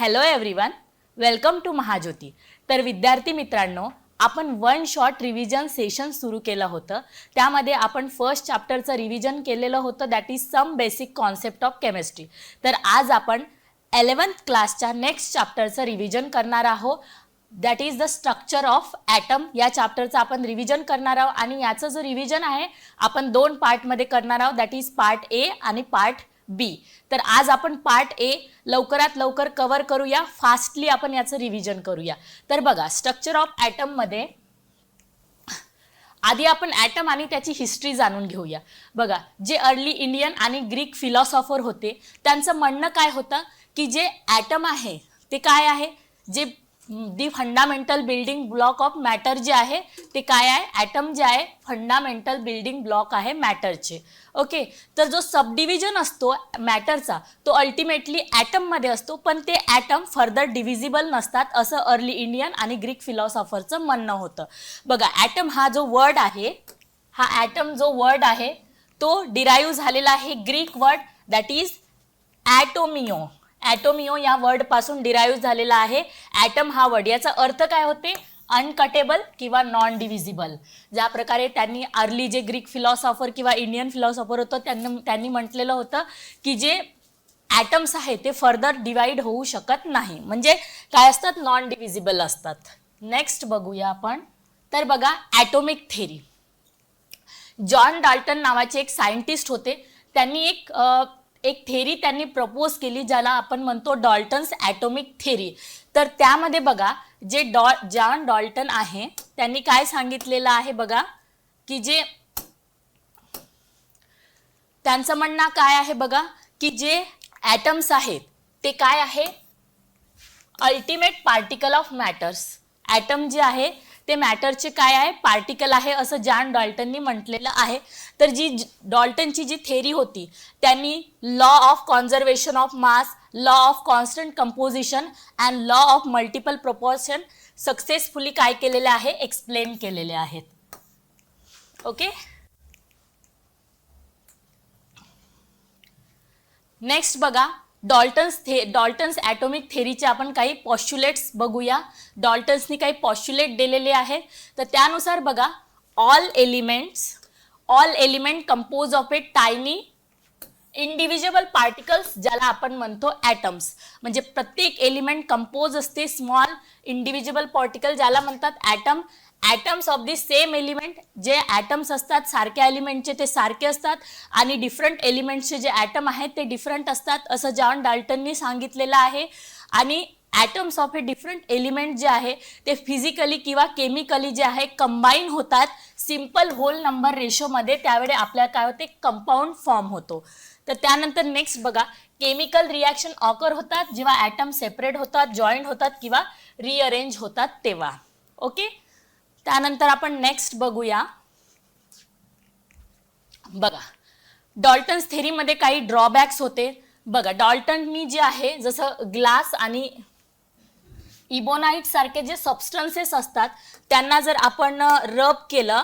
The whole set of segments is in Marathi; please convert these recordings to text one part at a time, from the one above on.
Hello everyone, welcome to Mahajyoti. तर विद्यार्थी मित्रांनो, आपण वन शॉट रिव्हिजन सेशन सुरू केलं होतं. त्यामध्ये आपण फर्स्ट चॅप्टरचं रिव्हिजन केलेलं होतं, that is some basic concept of chemistry. तर आज आपण 11th क्लासच्या नेक्स्ट चॅप्टरचं रिव्हिजन करणार आहोत, that is the structure of atom. या चॅप्टरचं आपण रिव्हिजन करणार आहोत आणि याचं जो रिव्हिजन आहे आपण दोन पार्टमध्ये करणार आहोत, दॅट इज पार्ट ए आणि पार्ट बी. तर आज आपण पार्ट ए लवकरात लवकर कव्हर करूया, फास्टली आपण याचं रिव्हिजन करूया. तर बघा, स्ट्रक्चर ऑफ ॲटम मध्ये आधी आपण ॲटम आणि त्याची हिस्ट्री जाणून घेऊया. बघा, जे अर्ली इंडियन आणि ग्रीक फिलॉसॉफर होते त्यांचं म्हणणं काय होतं की जे ॲटम आहे ते काय आहे, जे दी fundamental building block of matter जे आहे ते काय आहे, ॲटम जे आहे फंडामेंटल बिल्डिंग ब्लॉक आहे मॅटरचे. ओके, तर जो सब डिव्हिजन असतो मॅटरचा तो अल्टिमेटली ॲटममध्ये असतो, पण ते ॲटम फर्दर डिव्हिजिबल नसतात असं अर्ली इंडियन आणि ग्रीक फिलॉसॉफरचं म्हणणं होतं. बघा, ॲटम हा जो वर्ड आहे, हा ॲटम जो वर्ड आहे तो डिराईव्ह झालेला आहे ग्रीक वर्ड दॅट इज ॲटोमिओ. ॲटोमिओ या वर्ड पासून डिराईव्ह झालेला आहे ॲटम हा वर्ड. याचा अर्थ काय होते, अनकटेबल किंवा नॉन डिव्हिजिबल. ज्या प्रकारे त्यांनी अर्ली जे ग्रीक फिलॉसॉफर किंवा इंडियन फिलॉसॉफर होतं त्यांनी म्हटलेलं होतं की जे ॲटम्स आहे ते फर्दर डिवाइड होऊ शकत नाही, म्हणजे काय असतात, नॉन डिव्हिजिबल असतात. नेक्स्ट बघूया आपण. तर बघा, ॲटॉमिक थेरी. जॉन डाल्टन नावाचे एक सायंटिस्ट होते, त्यांनी एक थेरी त्यांनी प्रपोज केली ज्याला आपण म्हणतो डाल्टन्स ॲटॉमिक थेरी. तर त्यामध्ये बघा, जे जॉन डाल्टन आहे त्यांनी काय सांगितलेलं आहे बघा, की जे त्यांचं म्हणणं काय आहे बघा, की जे ॲटम्स आहेत ते काय आहे, ultimate particle of matters. Atom जे आहे ते मॅटरचे काय आहे, पार्टिकल आहे असं जॉन डाल्टननी म्हटलेलं आहे. तर जी डाल्टनची जी थेरी होती त्यांनी law of conservation of mass, law of constant composition and law of multiple proportion successfully काय केलेले आहे, एक्सप्लेन केलेले आहेत. ओके, नेक्स्ट बघा, डाल्टन्स ॲटॉमिक थेरीचे आपण काही पॉस्च्युलेट्स बघूया. डाल्टन्सनी काही पॉस्च्युलेट दिलेले आहेत. तर त्यानुसार बघा, all element compose of a tiny individual particles ज्याला आपण म्हणतो ॲटम्स. म्हणजे प्रत्येक एलिमेंट कंपोज असते स्मॉल इंडिव्हिज्युअल पार्टिकल ज्याला म्हणतात atom. Atoms of the same element, जे ॲटम्स असतात सारख्या एलिमेंटचे ते सारखे असतात आणि डिफरंट एलिमेंटचे जे ॲटम आहेत ते डिफरंट असतात असं जॉन डाल्टननी सांगितलेलं आहे. आणि atoms of a different element जे आहे ते फिजिकली किंवा केमिकली जे आहे कंबाईन होतात सिम्पल होल नंबर रेशोमध्ये, त्यावेळी आपल्याला काय होते, कंपाऊंड फॉर्म होतो. तर त्यानंतर नेक्स्ट बघा, केमिकल रिॲक्शन ऑकर होतात जेव्हा ॲटम सेपरेट होतात, जॉईंट होतात किंवा रिअरेंज होतात तेव्हा. ओके, त्यानंतर आपण नेक्स्ट बघूया. बघा, डाल्टन्स थेरीमध्ये काही ड्रॉबॅक्स होते. बघा, डाल्टननी जे आहे जसं ग्लास आणि इबोनाइट सारखे जे सबस्टन्सेस असतात त्यांना जर आपण रब केलं,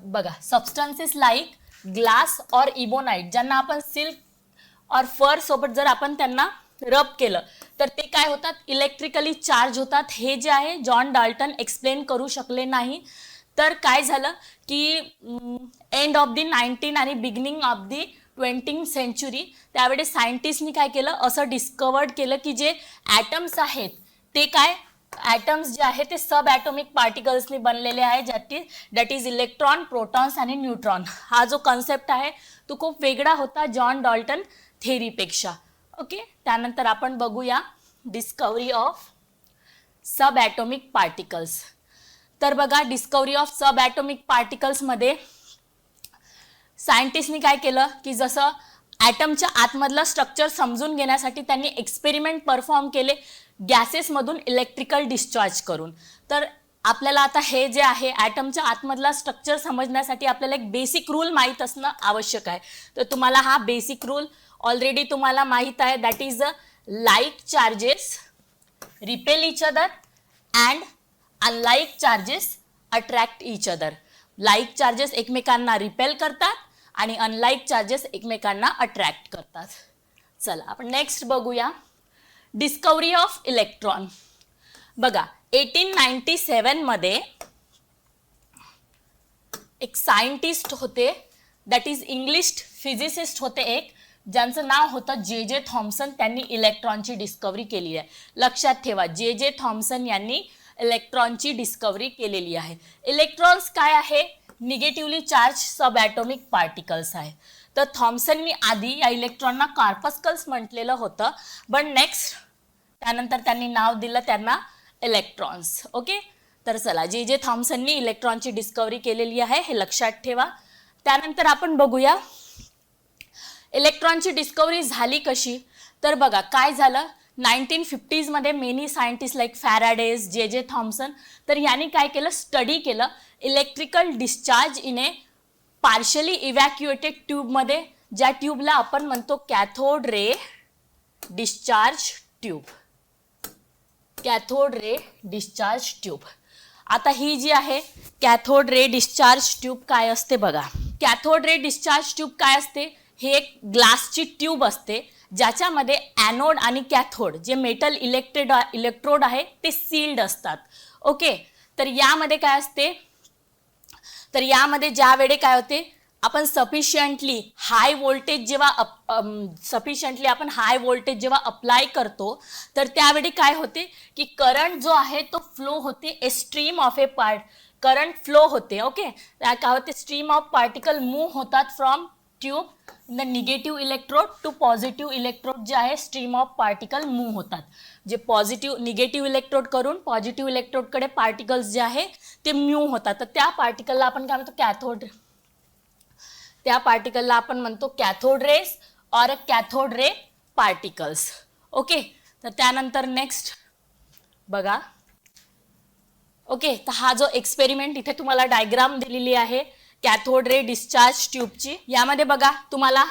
बघा सबस्टन्सेस लाईक ग्लास और इबोनाइट ज्यांना आपण सिल्क और फर सोबत जर आपण त्यांना रब केलं तर ते काय होतात, इलेक्ट्रिकली चार्ज होतात. हे जे आहे जॉन डाल्टन एक्सप्लेन करू शकले नाही. तर काय झालं की एंड ऑफ दी 19 आणि beginning of the 20th century त्यावेळी सायंटिस्टनी काय केलं, असं डिस्कवर्ड केलं की जे ॲटम्स आहेत ते काय, ॲटम्स जे आहे ते सब ॲटॉमिक पार्टिकल्सनी बनलेले आहे, दॅट इज इलेक्ट्रॉन, प्रोटॉन्स आणि न्यूट्रॉन. हा जो कन्सेप्ट आहे तो खूप वेगळा होता जॉन डाल्टन थेरीपेक्षा. ओके, त्यानंतर आपण बघूया discovery of sub atomic particles. तर बघा, डिस्कवरी ऑफ सब ॲटॉमिक पार्टिकल्समध्ये सायंटिस्टनी काय केलं की जसं ॲटमच्या आतमधलं स्ट्रक्चर समजून घेण्यासाठी त्यांनी एक्सपेरिमेंट परफॉर्म केले गॅसेसमधून इलेक्ट्रिकल डिस्चार्ज करून. तर आपल्याला आता हे जे आहे ॲटमच्या आतमधला स्ट्रक्चर समजण्यासाठी आपल्याला एक बेसिक रूल माहीत असणं आवश्यक आहे. तर तुम्हाला हा बेसिक रूल ऑलरेडी तुम्हाला माहीत आहे, that is like charges repel each other and unlike charges attract each other. Like charges एकमेकांना रिपेल करतात आणि अनलाईक चार्जेस एकमेकांना अट्रॅक्ट करतात. चला आपण नेक्स्ट बघूया. Discovery of electron. बघा 1897 मध्ये एक सायंटिस्ट होते, दॅट इज इंग्लिश फिजिसिस्ट होते एक, ज्यांचं नाव होतं जे थॉम्सन. त्यांनी इलेक्ट्रॉनची डिस्कवरी केली आहे. लक्षात ठेवा, जे थॉम्सन यांनी इलेक्ट्रॉनची डिस्कवरी केलेली आहे. इलेक्ट्रॉन्स काय आहे? निगेटिव्हली चार्ज सब ॲटॉमिक पार्टिकल्स आहे. तर थॉम्सननी आधी या इलेक्ट्रॉनना कॉर्पस्कल्स म्हटलेलं होतं, पण नेक्स्ट त्यानंतर त्यांनी नाव दिलं त्यांना इलेक्ट्रॉन्स. ओके, तर चला, जे थॉम्सननी इलेक्ट्रॉनची डिस्कवरी केलेली आहे हे लक्षात ठेवा. त्यानंतर आपण बघूया इलेक्ट्रॉनची डिस्कवरी झाली कशी. तर बघा काय झालं, 1950s मध्ये many scientist like Faradays, J Thomson, तर यांनी काय केलं, स्टडी केलं electrical discharge in a partially evacuated ट्यूबमध्ये, ज्या ट्यूबला आपण म्हणतो cathode ray discharge tube. Cathode ray discharge tube. आता ही जी आहे कॅथोड रे डिस्चार्ज ट्यूब काय असते बघा. कॅथोड रे डिस्चार्ज ट्यूब काय असते, हे एक ग्लासची ट्यूब असते ज्याच्यामध्ये ॲनोड आणि कॅथोड जे मेटल इलेक्ट्रोड आहे ते सील्ड असतात. ओके, तर यामध्ये काय असते, तर यामध्ये ज्या वेळी काय होते, आपण सफिशियंटली हाय व्होल्टेज जेव्हा अप्लाय करतो, तर त्यावेळी काय होते की करंट जो आहे तो फ्लो होते, a stream of a current flow होते. ओके, काय होते, स्ट्रीम ऑफ पार्टिकल मूव्ह होतात from tube the negative electrode to positive electrode, जे आहे स्ट्रीम ऑफ पार्टिकल मूव्ह होतात. जे निगेटिव्ह इलेक्ट्रोड करून पॉझिटिव्ह इलेक्ट्रोडकडे पार्टिकल्स जे आहे ते मूव्ह होतात. तर त्या पार्टिकलला आपण काय म्हणतो, cathode rays or cathode ray particles. Okay, तर त्यानंतर नेक्स्ट बघा. ओके, तर हा जो एक्सपेरिमेंट इथे तुम्हाला डायग्राम दिलेली आहे कॅथोड रे डिस्चार्ज ट्यूबची, यामध्ये बघा तुम्हाला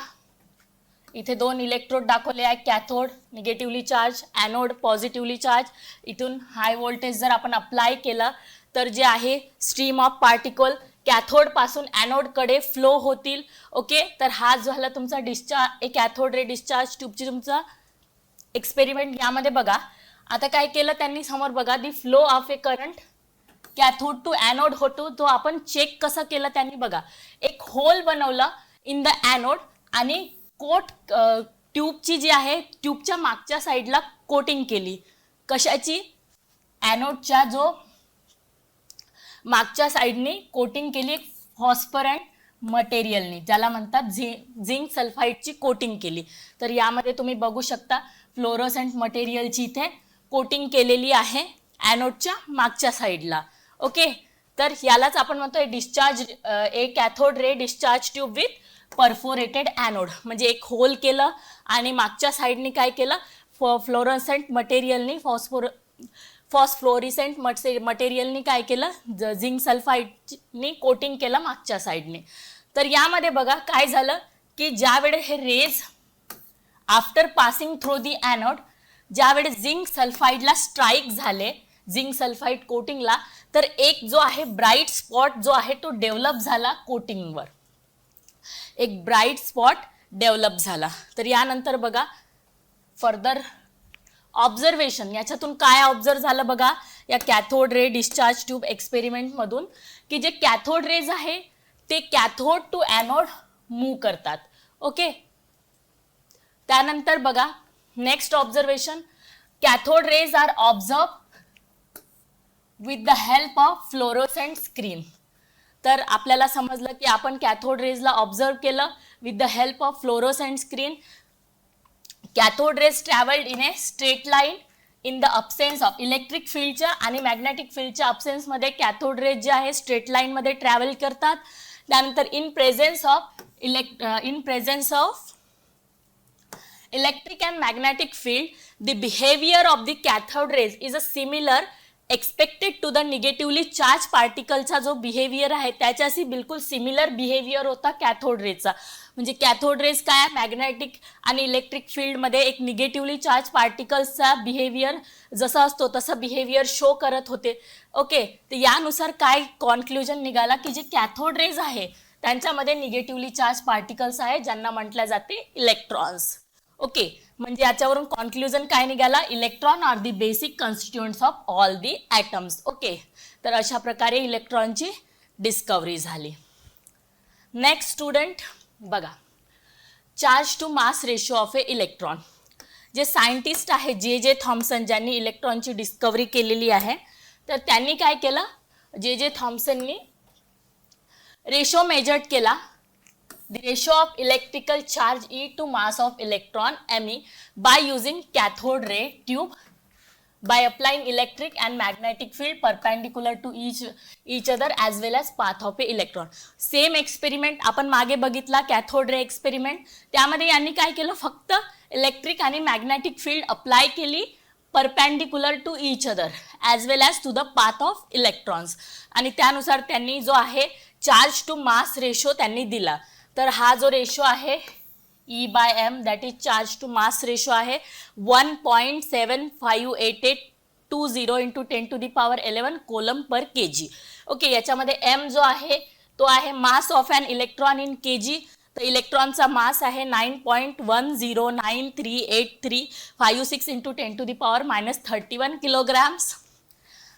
इथे 2 इलेक्ट्रोड दाखवले आहे, cathode negatively charge, anode positively charge. इथून हाय व्होल्टेज जर आपण अप्लाय केलं तर जे आहे स्ट्रीम ऑफ पार्टिकल कॅथोड पासून ॲनोडकडे फ्लो होतील. ओके, तर हा झाला तुमचा कॅथोड रे डिस्चार्ज ट्यूबची तुमचा एक्सपेरिमेंट. यामध्ये बघा आता काय केलं त्यांनी, समोर बघा, the flow of a current cathode to anode होतो, तो आपण चेक कसं केलं त्यांनी बघा. एक होल बनवलं इन द ॲनोड आणि कोट ट्यूबची जी आहे ट्यूबच्या मागच्या साईडला कोटिंग केली. कशाची? ॲनोडच्या जो मागच्या साईडने कोटिंग केली फॉस्फरंट मटेरियलनी, ज्याला म्हणतात झिंक सल्फाईडची कोटिंग केली. तर यामध्ये तुम्ही बघू शकता फ्लोरोसेंट मटेरियलची इथे कोटिंग केलेली आहे ॲनोडच्या मागच्या साईडला. ओके, तर यालाच आपण म्हणतो a cathode ray discharge tube with perforated anode. म्हणजे एक होल केलं आणि मागच्या साईडनी काय केलं, फ्लोरोसेंट मटेरियलनी फॉस्फ्लोरिसेंट मटेरियलनी काय केलं, झिंक सल्फाईडनी कोटिंग केलं मागच्या साईडने. तर यामध्ये बघा काय झालं की ज्यावेळी हे raise after passing through the anode, ज्यावेळी झिंक सल्फाईडला स्ट्राईक झाले, झिंक सल्फाईड कोटिंगला, तर एक जो आहे ब्राईट स्पॉट जो आहे तो डेव्हलप झाला कोटिंगवर, एक ब्राईट स्पॉट डेव्हलप झाला. तर यानंतर बघा फर्दर ऑब्झर्वेशन, याच्यातून काय ऑब्झर्व झालं बघा या कॅथोड रे डिस्चार्ज ट्यूब एक्सपेरिमेंटमधून, की जे कॅथोड रेज आहे ते कॅथोड टू ॲनोड मूव्ह करतात. ओके, त्यानंतर बघा next observation, cathode rays are observe with the help of fluorescent screen. तर आपल्याला समजलं की आपण कॅथोड रेजला ऑब्झर्व केलं with the help of fluorescent screen. Cathode rays travelled in a straight line in the absence of electric फील्डच्या आणि मॅग्नेटिक फील्डच्या अब्सेन्समध्ये कॅथोड रेज जे आहे स्ट्रेट लाईनमध्ये ट्रॅव्हल करतात. त्यानंतर in presence of electric and magnetic field, the behavior of the cathode rays is a similar expected to the negatively charged particle चा जो बिहेवियर आहे त्याच्याशी बिलकुल सिमिलर बिहेवियर होता कॅथोड रेजचा. म्हणजे कॅथोड रेज काय, मॅग्नेटिक आणि इलेक्ट्रिक फील्डमध्ये एक निगेटिव्हली चार्ज पार्टिकल्सचा बिहेवियर जसा असतो तसं बिहेवियर शो करत होते. ओके, तर यानुसार काय कॉन्क्लुजन निघाला की जे कॅथोड रेज आहे त्यांच्यामध्ये निगेटिव्हली चार्ज पार्टिकल्स आहे ज्यांना म्हटलं जाते इलेक्ट्रॉन्स. ओके, म्हणजे याच्यावरून कॉन्क्लुजन काय निघाला, electron are the basic constituents of all the atoms. Okay, तर अशा प्रकारे इलेक्ट्रॉनची डिस्कवरी झाली. नेक्स्ट स्टुडंट बघा, charge to mass ratio of a electron. जे सायंटिस्ट आहे जे थॉम्सन, ज्यांनी इलेक्ट्रॉनची डिस्कवरी केलेली आहे, तर त्यांनी काय केलं, जे थॉम्सननी रेशो मेजर्ड केला, the ratio of electrical charge E to mass of electron Me by using cathode ray tube by applying electric and magnetic field perpendicular to each other as well as path of a electron. Same experiment आपण मागे बघितला, कॅथोड रे एक्सपेरिमेंट. त्यामध्ये यांनी काय केलं, फक्त इलेक्ट्रिक आणि मॅग्नेटिक फील्ड अप्लाय केली perpendicular to each other as well as to the path of electrons, आणि त्यानुसार त्यांनी जो आहे चार्ज टू मास रेशो त्यांनी दिला. तर हा जो रेशो आहे E/m that is charge to mass ratio आहे 1.758820 into 10⁻11 coulomb per kg. Okay, याच्यामध्ये m जो आहे तो आहे mass of an electron in kg. तर इलेक्ट्रॉनचा मास आहे 9.10938356 इंटू 10⁻31 किलोग्राम्स.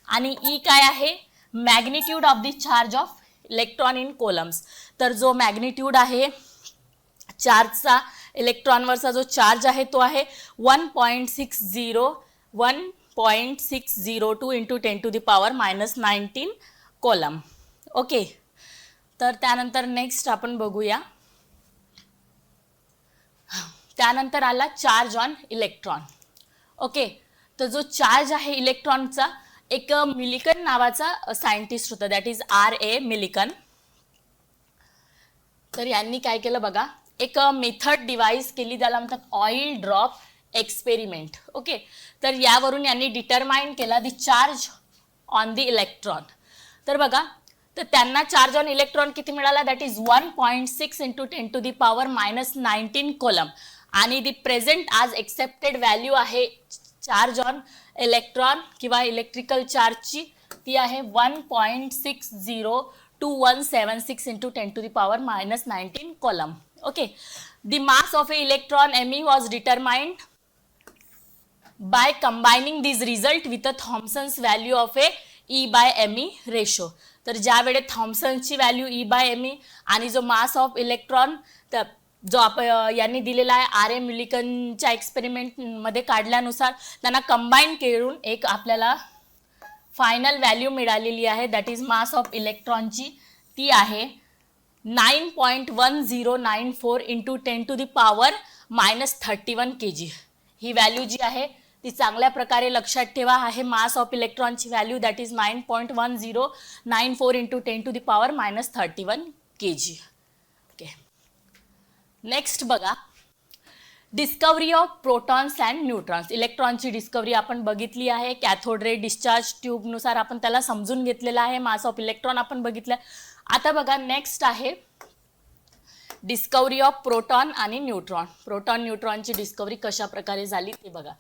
आणि ई काय आहे, magnitude of the charge of electron in coulombs. तर जो मॅग्निट्यूड आहे चार्जचा, इलेक्ट्रॉनवरचा जो चार्ज आहे तो आहे 1.602 इंटू 10⁻19 कोलम. ओके, तर त्यानंतर नेक्स्ट आपण बघूया. त्यानंतर आला चार्ज ऑन इलेक्ट्रॉन. ओके, तर जो चार्ज आहे इलेक्ट्रॉनचा, एक मिलिकन नावाचा सायंटिस्ट होता, दॅट इज R.A. मिलिकन. तर यांनी काय केलं बघा, एक मेथड डिवाइस केली, त्याला म्हणतात ऑइल ड्रॉप एक्सपेरिमेंट. ओके, तर यावरून यांनी डिटरमाइन केला the charge on the electron. तर बघा, तर त्यांना चार्ज ऑन इलेक्ट्रॉन किती मिळाला, दॅट इज 1.6 इंटू 10⁻19 कोलम. आणि दी प्रेझेंट आज एक्सेप्टेड व्हॅल्यू आहे चार्ज ऑन इलेक्ट्रॉन किंवा इलेक्ट्रिकल चार्जची, ती आहे 1.602176 into 10⁻19 coulomb. Okay, the mass of a electron Me was determined by combining this result with a Thomson's value of a E/me ratio. तर ज्या वेळेस थॉम्सनची व्हॅल्यू E/me आणि जो मास ऑफ इलेक्ट्रॉन जो यांनी दिलेला आहे R.A. मिलिकनच्या एक्सपेरिमेंटमध्ये काढल्यानुसार त्यांना कंबाईन करून एक आपल्याला फायनल व्हॅल्यू मिळालेली आहे, दॅट इज मास ऑफ इलेक्ट्रॉनची, ती आहे 9.1094 इंटू 10⁻31 kg. ही व्हॅल्यू जी आहे ती चांगल्या प्रकारे लक्षात ठेवा, आहे मास ऑफ इलेक्ट्रॉनची value that is 9.1094 into 10⁻31 kg. Okay, next बघा, discovery of protons and neutrons. इलेक्ट्रॉनची डिस्कवरी आपण बघितली आहे, कॅथोड रे डिस्चार्ज ट्यूबनुसार आपण त्याला समजून घेतलेला आहे, मास ऑफ इलेक्ट्रॉन आपण बघितलं. आता बघा, नेक्स्ट आहे डिस्कवरी ऑफ प्रोटॉन आणि न्यूट्रॉन. प्रोटॉन न्यूट्रॉनची डिस्कवरी कशा प्रकारे झाली ते बघा.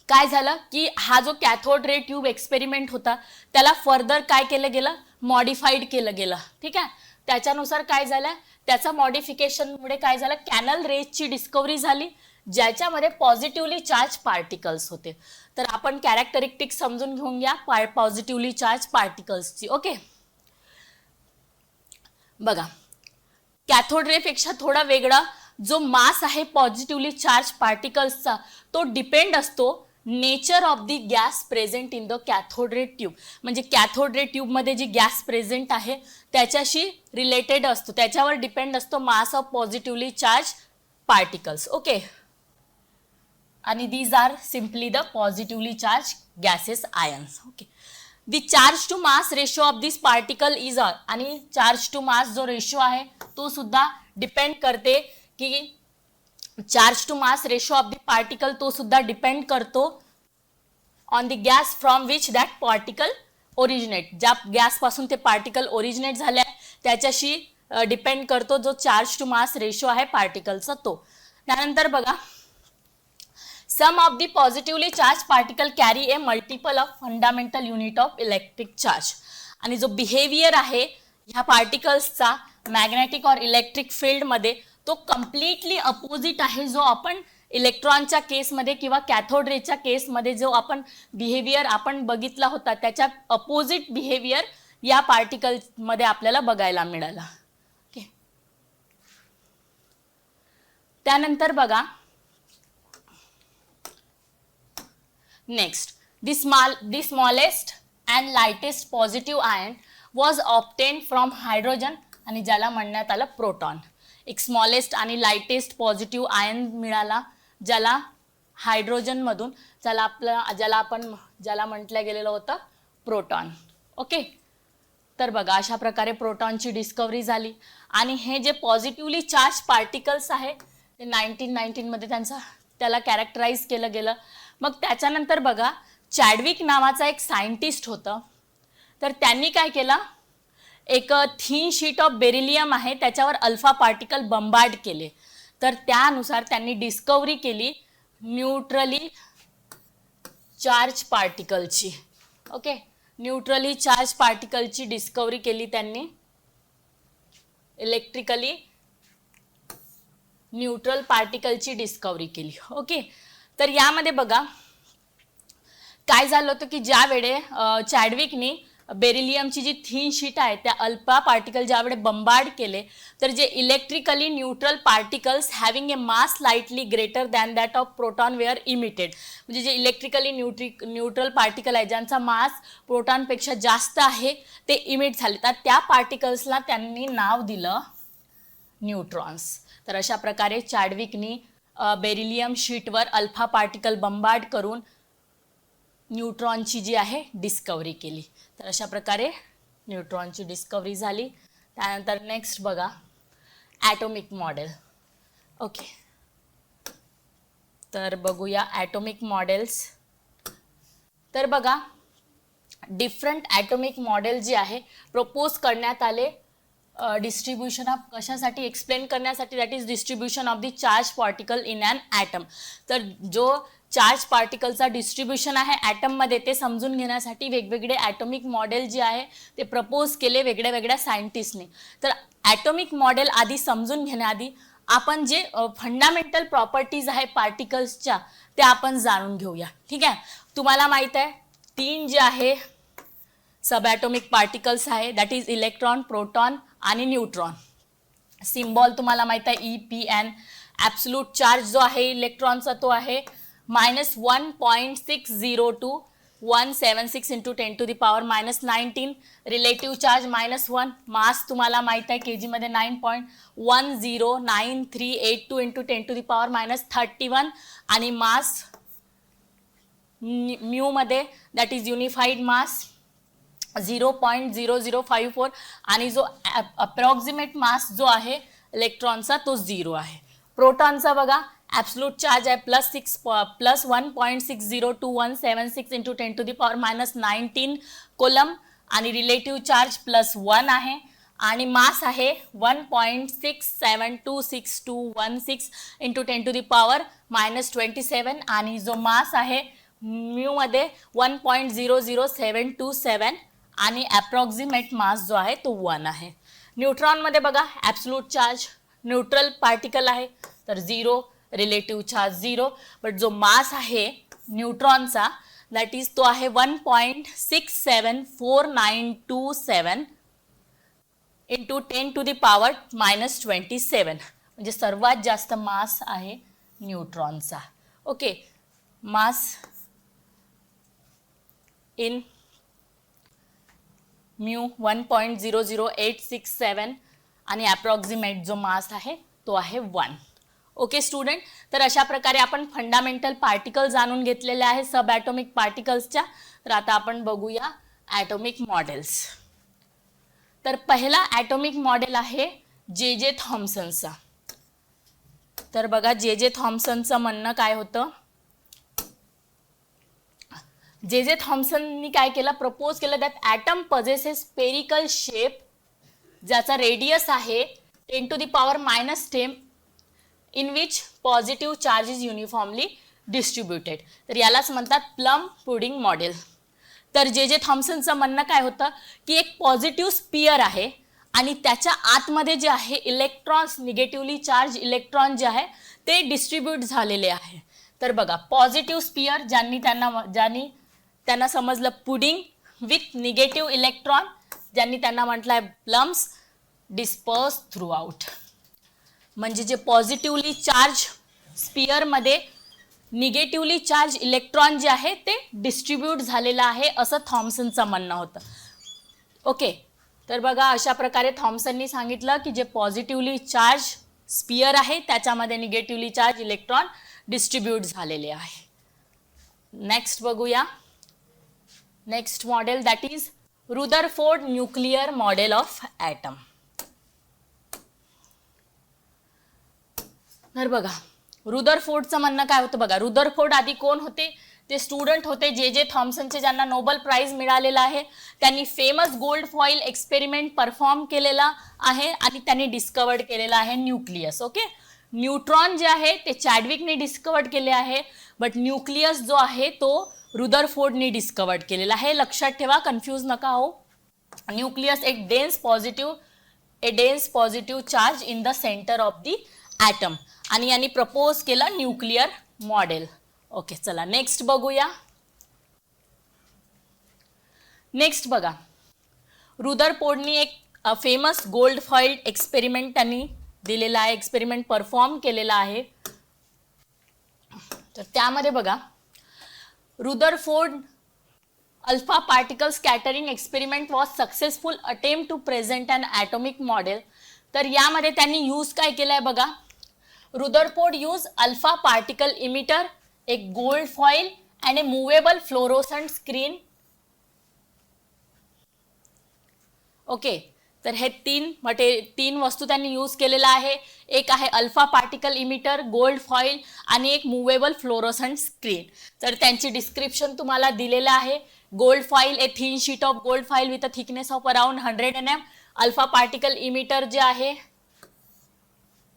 काय झालं की हा जो कॅथोड रे ट्यूब एक्सपेरिमेंट होता त्याला फर्दर काय केलं गेलं, मॉडिफाईड केलं गेलं. ठीक आहे, त्याच्यानुसार काय झालं, त्याचा मॉडिफिकेशनमुळे काय झालं, कॅनल रेजची डिस्कवरी झाली, ज्याच्यामध्ये पॉझिटिव्हली चार्ज पार्टिकल्स होते. तर आपण कॅरेक्टरिस्टिक समजून घेऊन घ्या पॉझिटिव्हली चार्ज पार्टिकल्सची. ओके, बघा, कॅथोड रे पेक्षा थोडा वेगळा जो मास आहे पॉझिटिव्हली चार्ज पार्टिकल्सचा, तो डिपेंड असतो nature of the gas present in the cathode ray tube. म्हणजे कॅथोड रे ट्यूबमध्ये जी गॅस प्रेझेंट आहे त्याच्याशी रिलेटेड असतो, त्याच्यावर डिपेंड असतो mass of positively charge particles. Okay, आणि these are simply the positively charge gases ions. Okay, the charge to mass ratio of this particle is all. आणि चार्ज टू मास जो रेशो आहे तो सुद्धा डिपेंड करते की charge to mass ratio of the particle तो सुद्धा डिपेंड करतो on the gas from which that particle originate. ज्या गॅसपासून ते पार्टिकल ओरिजिनेट झाले त्याच्याशी डिपेंड करतो जो चार्ज टू मास रेशो आहे पार्टिकलचा तो. त्यानंतर बघा, some of the positively charge particle carry a multiple of fundamental unit of electric charge. आणि जो बिहेवियर आहे ह्या पार्टिकल्सचा मॅग्नेटिक और इलेक्ट्रिक फील्डमध्ये तो कम्प्लिटली अपोजिट आहे जो आपण इलेक्ट्रॉनच्या केसमध्ये किंवा कॅथोड रेच्या केसमध्ये जो आपण बिहेवियर आपण बघितला होता त्याच्या अपोजिट बिहेवियर या पार्टिकलमध्ये आपल्याला बघायला मिळाला. ओके, त्यानंतर बघा next, the smallest and lightest positive ion was obtained from hydrogen आणि ज्याला म्हणण्यात आलं प्रोटॉन. एक स्मॉलेस्ट आणि लाइटेस्ट पॉझिटिव्ह आयन मिळाला ज्याला हायड्रोजनमधून, ज्याला म्हटलं गेलेलं होतं प्रोटॉन. ओके, तर बघा अशा प्रकारे प्रोटॉनची डिस्कवरी झाली. आणि हे जे पॉझिटिव्हली चार्ज पार्टिकल्स आहे ते 1919 मध्ये त्याला कॅरेक्टराईज केलं गेलं. मग त्याच्यानंतर बघा चॅडविक नावाचा एक सायंटिस्ट होता, तर त्यांनी काय केलं, एक थिन शीट ऑफ बेरिलियम आहे त्याच्यावर अल्फा पार्टिकल बंबार्ड केले. तर त्यानुसार त्यांनी डिस्कवरी केली न्यूट्रली चार्ज पार्टिकलची. ओके, न्यूट्रली चार्ज पार्टिकलची डिस्कवरी केली त्यांनी, इलेक्ट्रिकली न्यूट्रल पार्टिकलची डिस्कवरी केली. ओके, तर यामध्ये बघा काय झालं होतं की ज्या वेळे चॅडविकनी बेरिलियमची जी थिन शीट आहे त्या अल्फा पार्टिकल ज्यावेळे बंबार्ड केले, तर जे electrically neutral particles having a mass slightly greater than that of proton were emitted. म्हणजे जे इलेक्ट्रिकली न्यूट्रल पार्टिकल आहे ज्यांचा मास प्रोटॉनपेक्षा जास्त आहे ते इमिट झाले, तर त्या पार्टिकल्सला त्यांनी नाव दिलं न्यूट्रॉन्स. तर अशा प्रकारे चॅडविकनी बेरिलियम शीटवर अल्फा पार्टिकल बंबार्ड करून न्यूट्रॉनची जी आहे डिस्कवरी केली. तर अशा प्रकारे न्यूट्रॉनची डिस्कवरी झाली. त्यानंतर नेक्स्ट बघा ॲटॉमिक मॉडेल. ओके, तर बघूया ॲटॉमिक मॉडेल्स. तर बघा डिफरंट ॲटॉमिक मॉडेल जे आहे प्रपोज करण्यात आले डिस्ट्रीब्यूशन ऑफ कशासाठी एक्सप्लेन करण्यासाठी, that is distribution of the charge particle in an atom. तर जो चार्ज पार्टिकलचा डिस्ट्रीब्यूशन आहे ॲटममध्ये ते समजून घेण्यासाठी वेगवेगळे ॲटॉमिक मॉडेल जे आहे ते प्रपोज केले वेगळ्या वेगळ्या सायंटिस्टने. तर ॲटॉमिक मॉडेल आधी समजून घेण्याआधी आपण जे फंडामेंटल प्रॉपर्टीज आहे पार्टिकल्सच्या ते आपण जाणून घेऊया. ठीक आहे, तुम्हाला माहीत आहे 3 जे आहे सब ॲटॉमिक पार्टिकल्स आहे, दॅट इज इलेक्ट्रॉन, प्रोटॉन आणि न्यूट्रॉन. सिम्बॉल तुम्हाला माहीत आहे EPN. ॲब्सोल्यूट चार्ज जो आहे इलेक्ट्रॉनचा तो आहे -1.602.176 × 10⁻⁻19. Relative charge -1. मास तुम्हाला माहीत आहे kg मध्ये 9.109382 × 10⁻31. आणि मास म्यू मध्ये दॅट इज युनिफाईड मास 0.0054. आणि जो अप्रॉक्सिमेट मास जो आहे इलेक्ट्रॉनचा तो 0 आहे. प्रोटॉनचा बघा ॲब्सोल्यूट चार्ज आहे +1.602176 × 10⁻⁻19 कोलम. आणि रिलेटिव्ह चार्ज +1 आहे. आणि मास आहे 1.67262116 × 10⁻⁻27. आणि जो मास आहे म्यू मध्ये 1.00727. आणि अप्रॉक्सिमेट मास जो आहे तो 1 आहे. न्यूट्रॉनमध्ये बघा ॲब्सोल्यूट चार्ज न्यूट्रल पार्टिकल आहे तर 0, रिलेटिव्ह चार्ज 0. बट जो मास आहे न्यूट्रॉनचा दॅट इज तो आहे 1.674927 × 10⁻⁻27. म्हणजे सर्वात जास्त मास आहे न्यूट्रॉनचा. ओके, मास इन म्यू 1.00867 आणि अप्रॉक्सिमेट जो मास आहे तो आहे 1. ओके स्टुडंट, तर अशा प्रकारे आपण फंडामेंटल पार्टिकल जाणून घेतलेले आहे सब ॲटॉमिक पार्टिकल्सच्या. तर आता आपण बघूया ॲटॉमिक मॉडेल्स. तर पहिला ॲटॉमिक मॉडेल आहे जे थॉम्सनचा. तर बघा जे थॉम्सनचं म्हणणं काय होतं, जे थॉम्सननी काय केलं, प्रपोज केलं that atom possesses spherical shape ज्याचा रेडियस आहे 10⁻⁻10 in which positive charge is uniformly distributed. तर यालाच म्हणतात प्लम पुडिंग मॉडेल. तर जे थॉम्सनचं म्हणणं काय होतं की एक पॉझिटिव्ह स्पियर आहे आणि त्याच्या आतमध्ये जे आहे इलेक्ट्रॉन्स, निगेटिव्हली चार्ज इलेक्ट्रॉन जे आहे ते डिस्ट्रीब्यूट झालेले आहे. तर बघा पॉझिटिव्ह स्पियर ज्यांनी त्यांना समजलं पुडिंग विथ निगेटिव्ह इलेक्ट्रॉन, ज्यांनी त्यांना म्हटलंय प्लम्स, डिस्पर्स थ्रू आउट. म्हणजे जे पॉझिटिव्हली चार्ज स्पियरमध्ये निगेटिव्हली चार्ज इलेक्ट्रॉन जे आहे ते डिस्ट्रीब्यूट झालेलं आहे असं थॉम्सनचं म्हणणं होतं. ओके, तर बघा अशा प्रकारे थॉम्सननी सांगितलं की जे पॉझिटिव्हली चार्ज स्पियर आहे त्याच्यामध्ये निगेटिव्हली चार्ज इलेक्ट्रॉन डिस्ट्रीब्यूट झालेले आहे. नेक्स्ट बघूया. Next model that is Rutherford nuclear model of atom. तर बघा रुदरफोर्डचं म्हणणं काय होतं बघा. रुदरफोर्ड आधी कोण होते? ते स्टुडंट होते जे थॉम्सनचे, ज्यांना नोबेल प्राइज मिळालेला आहे. त्यांनी famous gold foil experiment perform केलेला आहे आणि त्यांनी डिस्कवर्ड केलेला आहे न्यूक्लियस. ओके, न्यूट्रॉन जे आहे ते चॅडविकने डिस्कवर्ड केले आहे, बट न्यूक्लियस जो आहे तो रुदरफोर्डने डिस्कवर्ड केलेला आहे. लक्षात ठेवा, कन्फ्यूज नका हो. न्यूक्लियस एक dense positive charge in the centre of the atom, आणि यांनी प्रपोज केलं न्यूक्लियर मॉडेल. ओके, चला नेक्स्ट बघूया. नेक्स्ट बघा, रुदरफोर्डनी एक फेमस गोल्ड फॉईल एक्सपेरिमेंट त्यांनी दिलेला आहे, एक्सपेरिमेंट परफॉर्म केलेला आहे. तर त्यामध्ये बघा Rutherford alpha particle scattering experiment was successful attempt to present an atomic model. तर यामध्ये त्यांनी यूज काय केलं आहे बघा. Rutherford use alpha particle emitter, एक gold foil and a movable fluorescent screen. Okay, तर हे तीन वस्तू त्यांनी यूज केलेला आहे. एक आहे alpha particle emitter, gold foil आणि एक मुवेबल फ्लोरोसंट स्क्रीन. तर त्यांची डिस्क्रिप्शन तुम्हाला दिलेलं आहे. Gold foil, a thin sheet of gold foil with a thickness of around 100 mm. Alpha particle emitter जे आहे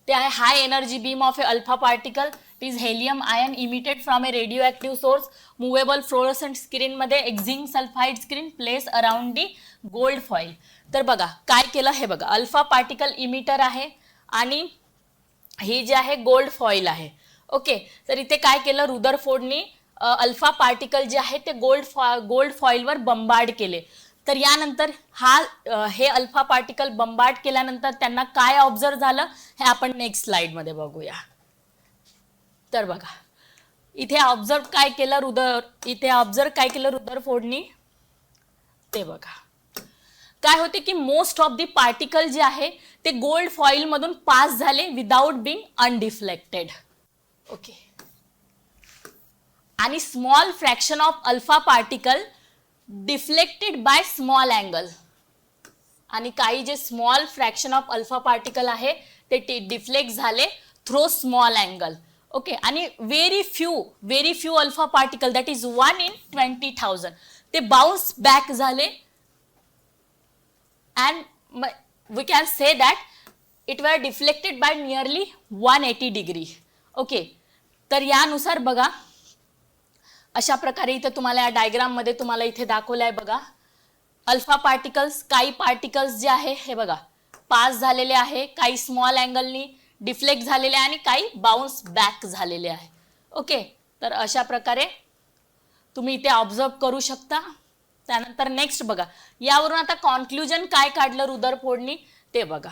ते आहे high energy beam of A alpha particle. It is helium ion emitted from A radio active source. Movable fluorescent स्क्रीनमध्ये एक zinc sulphide screen place around the gold foil. तर बघा काय केलं हे बघा, अल्फा पार्टिकल इमिटर आहे आणि ही जी आहे गोल्ड फॉईल आहे. ओके, तर इथे काय केलं रुदरफोर्डनी अल्फा पार्टिकल जे आहे ते गोल्ड फॉईलवर बंबार्ड केले. तर यानंतर हे अल्फा पार्टिकल बंबार्ड केल्यानंतर त्यांना काय ऑब्झर्व झालं हे आपण नेक्स्ट स्लाइडमध्ये बघूया. तर बघा इथे ऑब्झर्व काय केलं रुदरफोर्डनी ते बघा. काय होते की मोस्ट ऑफ दी पार्टिकल जे आहे ते गोल्ड फॉईल मधून पास झाले विदाउट बिंग अनडिफ्लेक्टेड. ओके, आणि small fraction of alpha particle deflected by small angle. आणि काही जे small fraction of alpha particle आहे ते डिफ्लेक्ट झाले थ्रू स्मॉल अँगल. ओके, आणि very few alpha particle that is 1 in 20,000 ते बाउन्स बॅक झाले. and we can say that it were deflected by nearly 180 degree. Okay, तर यानुसार बघा अशा प्रकारे इथे तुम्हाला या डायग्राम मध्ये तुम्हाला इथे दाखवलं आहे बघा. अल्फा पार्टिकल्स, काही पार्टिकल्स जे आहे हे बघा पास झालेले आहे, काही स्मॉल अँगलनी डिफ्लेक्ट झालेले आहे आणि काही बाउन्स बॅक झालेले आहे. ओके, तर अशा प्रकारे तुम्ही इथे ऑब्झर्व करू शकता. त्यानंतर नेक्स्ट बघा, यावरून आता कॉन्क्लुजन काय काढलं रुदरफोर्डनी ते बघा.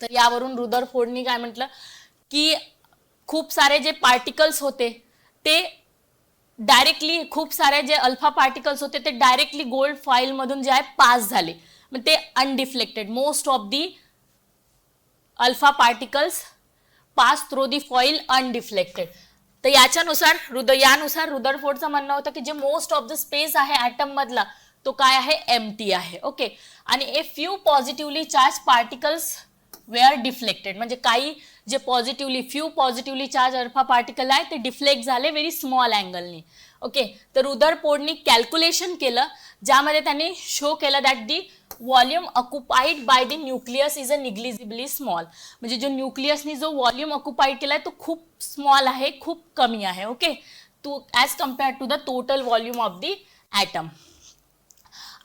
तर यावरून रुदरफोर्डनी काय म्हटलं की खूप सारे जे पार्टिकल्स होते ते डायरेक्टली, खूप सारे जे अल्फा पार्टिकल्स होते ते डायरेक्टली गोल्ड फॉईल मधून जे आहे पास झाले, मग ते undeflected. Most of the alpha particles pass through the foil undeflected. तर यानुसार रुदरफोर्डचं म्हणणं होतं की जे मोस्ट ऑफ द स्पेस आहे ॲटम मधला तो काय आहे, एम्प्टी आहे. ओके, आणि a few positively charge particles were deflected, म्हणजे काही जे few positively charge alpha particle आहे ते डिफ्लेक्ट झाले व्हेरी स्मॉल अँगलनी. ओके, तर रुदरफोर्डनी कॅल्क्युलेशन केलं ज्यामध्ये त्यांनी शो केलं that the volume occupied by the nucleus is a negligibly small. म्हणजे जो न्यूक्लियसनी जो व्हॉल्यूम ऑक्युपाइड केलाय तो खूप स्मॉल आहे, खूप कमी आहे. Okay, as compared to the total volume of the atom.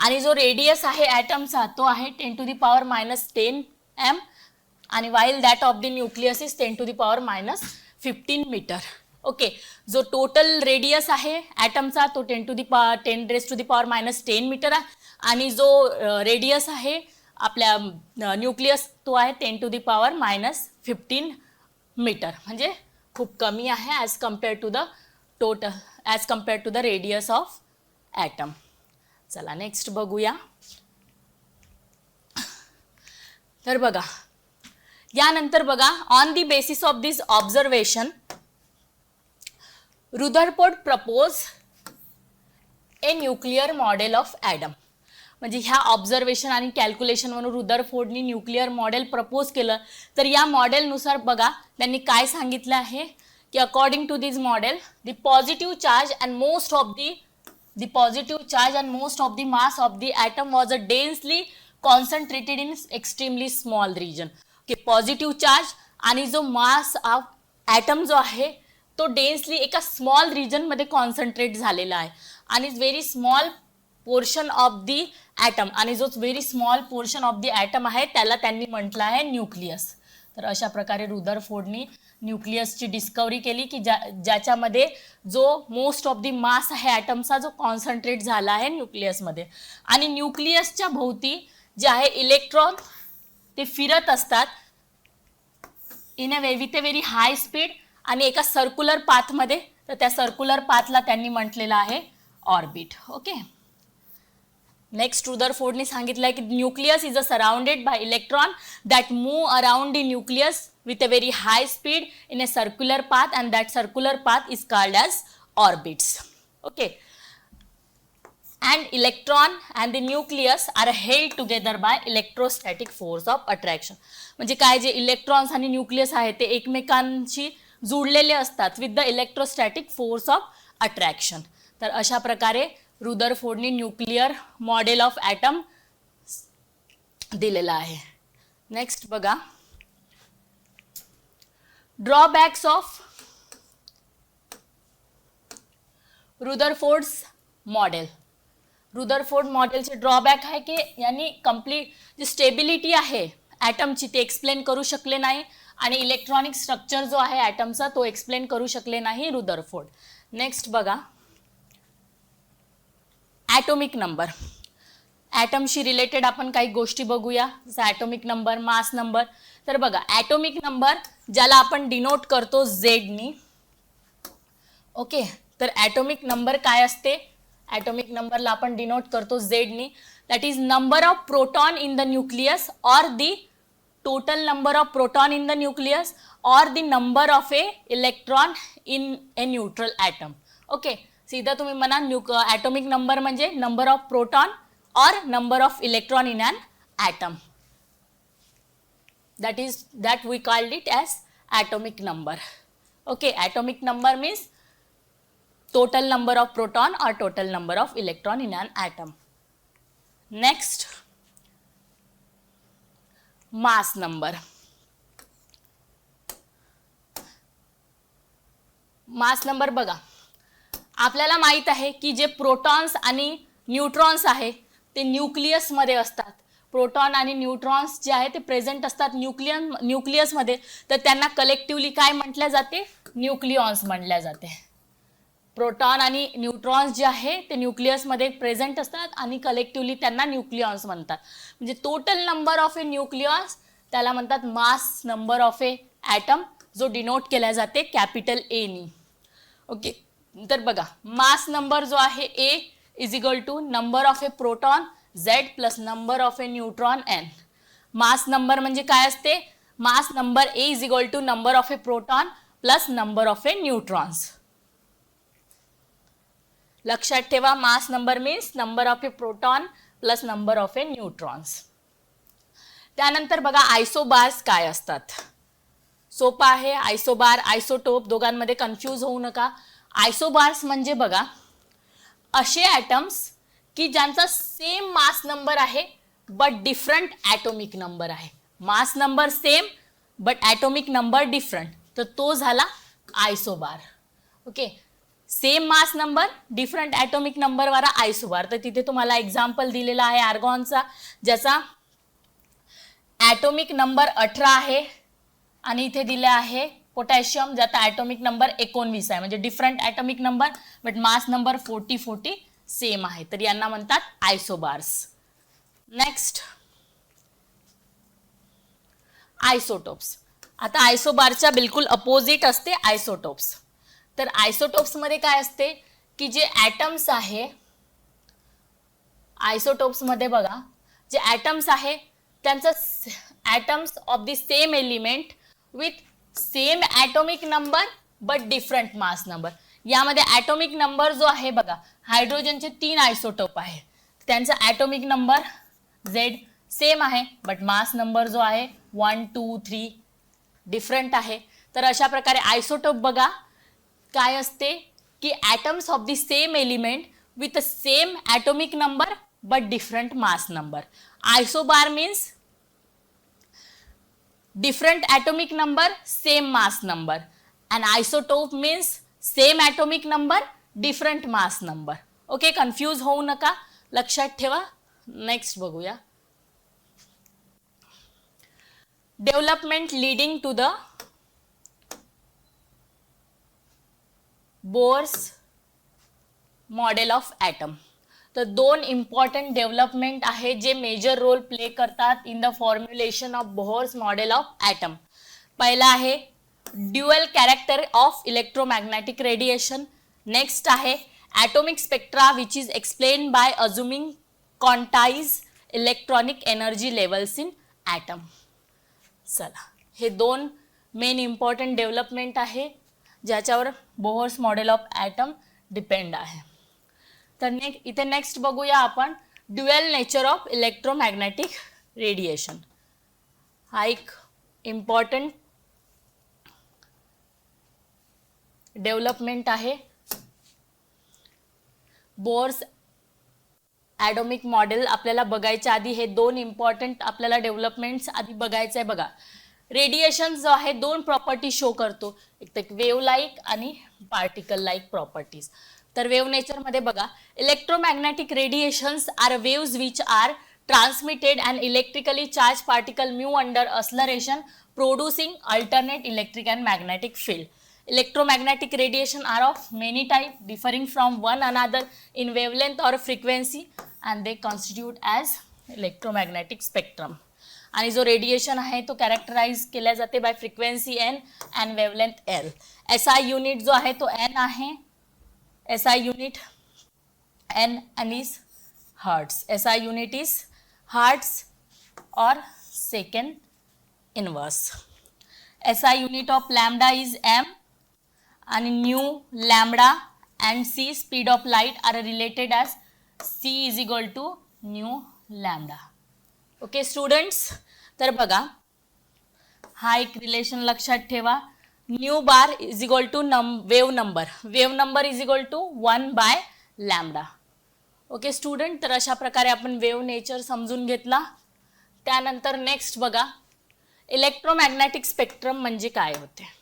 आणि जो रेडियस आहे ॲटमचा तो आहे 10⁻⁻10 m आणि while that of the nucleus is 10⁻⁻15 metre. Okay, जो टोटल रेडियस आहे ॲटमचा तो 10⁻⁻10 मीटर आहे आणि जो रेडियस आहे आपल्या न्यूक्लियस तो आहे 10⁻⁻15 मीटर, म्हणजे खूप कमी आहे as compare to the total, as compare to the radius of atom. चला नेक्स्ट बघूया. तर बघा यानंतर बघा, on the basis of this observation Rutherford propose a nuclear model of atom. म्हणजे ह्या ऑब्झर्वेशन आणि कॅल्क्युलेशनवरून रुदरफोर्डनी न्यूक्लिअर मॉडेल प्रपोज केलं. तर या मॉडेलनुसार बघा त्यांनी काय सांगितलं आहे की according to this model the positive charge and most of the mass of the atom was densely concentrated in extremely small region. Okay, positive charge आणि जो मास ऑफ ॲटम जो आहे तो डेन्सली एका स्मॉल रिजनमध्ये कॉन्सन्ट्रेट झालेला आहे आणि very small portion of the atom, आणि जो very small portion of the atom आहे त्याला त्यांनी म्हटलं आहे न्यूक्लियस. तर अशा प्रकारे रुदरफोर्डनी न्यूक्लियसची डिस्कवरी केली की ज्याच्यामध्ये जो मोस्ट ऑफ दी मास आहे ॲटमचा जो कॉन्सन्ट्रेट झाला आहे न्यूक्लियसमध्ये. आणि न्यूक्लियसच्या भोवती जे आहे इलेक्ट्रॉन ते फिरत असतात in a with a very high speed आणि एका सर्क्युलर पाथमध्ये. तर त्या सर्क्युलर पाथला त्यांनी म्हटलेलं आहे ऑर्बिट. ओके, नेक्स्ट रुदरफोर्डनी सांगितलं आहे की nucleus is surrounded by electron that move around the nucleus with a very high speed in a circular path, and that circular path is called as orbits. Okay, and electron and the nucleus are held together by electrostatic force of attraction. म्हणजे काय, जे इलेक्ट्रॉन्स आणि न्यूक्लियस आहे ते एकमेकांशी जुळलेले असतात with the electrostatic force of attraction. तर अशा प्रकारे रुदरफोर्डनी न्यूक्लिअर मॉडेल ऑफ ॲटम दिलेला आहे. नेक्स्ट बघा, ड्रॉबॅक्स ऑफ रुदरफोर्ड्स मॉडेल. रुदरफोर्ड मॉडेलचे ड्रॉबॅक आहे की यांनी कंप्लीट जी स्टेबिलिटी आहे ॲटमची ते एक्सप्लेन करू शकले नाही आणि इलेक्ट्रॉनिक स्ट्रक्चर जो आहे ॲटमचा तो एक्सप्लेन करू शकले नाही रुदरफोर्ड. नेक्स्ट बघा, ॲटॉमिक नंबर. ॲटमशी रिलेटेड आपण काही गोष्टी बघूया, जसं ॲटॉमिक नंबर, मास नंबर. तर बघा, ॲटॉमिक नंबर ज्याला आपण डिनोट करतो झेडनी. ओके, तर ॲटॉमिक नंबर काय असते, ॲटॉमिक नंबरला आपण डिनोट करतो झेडनी. That is number of proton in the nucleus or the total number of proton in the nucleus or the number of a electron in a neutral atom. Okay, सीधा तुम्ही म्हणा ॲटॉमिक नंबर म्हणजे number of proton or number of electron in an atom. That we called it as atomic number. Okay, atomic number means total number of proton or total number of electron in an atom. Next, mass number. Mass number बघा, आपल्याला माहित आहे की जे प्रोटॉन्स आणि न्यूट्रॉन्स आहे ते न्यूक्लियसमध्ये असतात. प्रोटॉन आणि न्यूट्रॉन्स जे आहे ते प्रेझेंट असतात न्यूक्लियसमध्ये. तर त्यांना कलेक्टिव्हली काय म्हटल्या जाते, न्यूक्लिऑन्स म्हटल्या जाते. प्रोटॉन आणि न्यूट्रॉन्स जे आहे ते न्यूक्लियसमध्ये प्रेझेंट असतात आणि कलेक्टिव्हली त्यांना न्यूक्लिऑन्स म्हणतात. म्हणजे total number of a nucleons त्याला म्हणतात mass number of a atom, जो डिनोट केला जाते कॅपिटल एनी. ओके, तर बघा, मास नंबर जो आहे ए is equal to number of a proton Z plus number of a neutron N. Mass number म्हणजे काय असते, mass number A is equal to number of a proton plus number of a neutrons. लक्षात ठेवा, mass number means number of A proton plus number of A neutrons. त्यानंतर बघा आयसोबार्स काय असतात. सोपा आहे, आयसोबार आयसोटोप दोघांमध्ये कन्फ्यूज होऊ नका. आयसोबार्स म्हणजे बघा असे ॲटम्स की ज्यांचा सेम मास नंबर आहे बट डिफरंट ॲटॉमिक नंबर आहे. Mass number same but atomic number different, तर तो झाला isobar. Okay, same mass number different atomic नंबरवाला आयसोबार. तर तिथे तुम्हाला एक्झाम्पल दिलेला आहे आर्गॉनचा, ज्याचा ॲटॉमिक नंबर 18 आहे आणि इथे दिलं आहे पोटॅशियम ज्याचा ॲटॉमिक नंबर 19 आहे. म्हणजे different atomic number but mass number 40 same आहे. तर यांना म्हणतात आयसोबार्स. Next isotopes. आता आयसोबारच्या बिलकुल अपोजिट असते आयसोटोप्स. तर आयसोटोप्समध्ये काय असते की जे ॲटम्स आहे, आयसोटोप्समध्ये बघा जे ॲटम्स आहे त्यांचं atoms of the same element with same atomic number but different mass number. यामध्ये ॲटॉमिक नंबर जो आहे बघा, हायड्रोजनचे 3 आयसोटोप आहे, त्यांचा ॲटॉमिक नंबर Z सेम आहे बट मास नंबर जो आहे 1, 2, 3 डिफरंट आहे. तर अशा प्रकारे आयसोटोप बघा काय असते की atoms of the same element with same atomic number but different mass number. Isobar means different atomic number same mass number and isotope means same atomic number different mass number. Okay, confuse होऊ नका, लक्षात ठेवा. नेक्स्ट बघूया. Development leading to the Bohr's model of atom. तर 2 इम्पॉर्टंट डेव्हलपमेंट आहे जे मेजर रोल प्ले करतात in the formulation of Bohr's model of atom. पहिला आहे dual character of electromagnetic radiation. Next आहे atomic spectra which is explain by assuming quantise electronic energy levels in atom. चला, हे 2 मेन इम्पॉर्टंट डेव्हलपमेंट आहे ज्याच्यावर Bohr's model of item depend आहे. तर इथे नेक्स्ट बघूया आपण dual nature of electromagnetic radiation. हा एक इम्पॉर्टंट डेव्हलपमेंट आहे. बोर्स ॲटॉमिक मॉडेल आपल्याला बघायच्या आधी हे 2 इम्पॉर्टंट आपल्याला डेव्हलपमेंट्स आधी बघायचं आहे. बघा, रेडिएशन जो आहे 2 प्रॉपर्टी शो करतो, एक तर वेव्ह लाईक आणि पार्टिकल लाईक प्रॉपर्टीज. तर वेव्ह नेचरमध्ये बघा, electromagnetic radiations are waves which are transmitted and electrically charge particle move under acceleration producing alternate electric and magnetic field. Electromagnetic radiation are of many types differing from one another in wavelength or frequency and they constitute as electromagnetic spectrum. आणि जो रेडिएशन आहे तो कॅरेक्टराइज केला जाते by frequency n and wavelength l. SI unit जो आहे तो n आहे. SI unit n and is hertz. SI unit is hertz or second inverse. SI unit of lambda is m and nu lambda and c speed of light are related as c is equal to nu lambda. Okay students, तर बघा हा एक रिलेशन लक्षात ठेवा. Nu bar is equal to wave number is equal to 1 by lambda. Okay student, तर अशा प्रकारे आपण वेव्ह नेचर समजून घेतला. त्यानंतर नेक्स्ट बघा, इलेक्ट्रोमॅग्नेटिक स्पेक्ट्रम म्हणजे काय होते.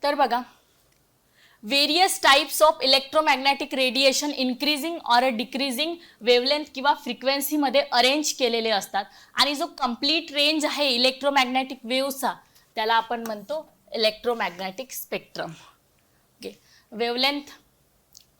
तर बघा, various types of electromagnetic radiation increasing or decreasing wavelength किंवा फ्रिक्वेन्सीमध्ये अरेंज केलेले असतात आणि जो कंप्लीट रेंज आहे इलेक्ट्रोमॅग्नेटिक वेव्हचा त्याला आपण म्हणतो electromagnetic spectrum. Okay, wavelength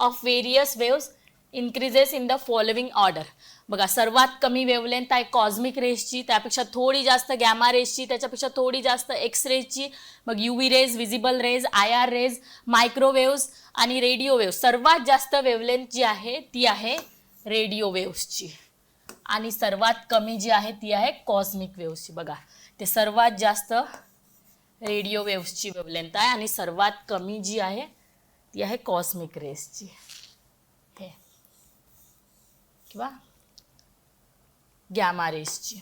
of various waves increases in the following order. बघा, सर्वात कमी वेवलेंथ आहे कॉस्मिक रेजची, त्यापेक्षा थोडी जास्त गॅमा रेजची, त्याच्यापेक्षा थोडी जास्त एक्स रेजची, मग UV rays, visible rays, IR rays, microwaves आणि रेडिओ वेव्स. सर्वात जास्त वेवलेंथ जी आहे ती आहे रेडिओ वेव्सची आणि सर्वात कमी जी आहे ती आहे कॉस्मिक वेव्सची. बघा, ते सर्वात जास्त रेडिओ वेव्सची वेवलेंथ आहे आणि सर्वात कमी जी आहे ती आहे कॉस्मिक रेजची हे किंवा गॅमा रेजची.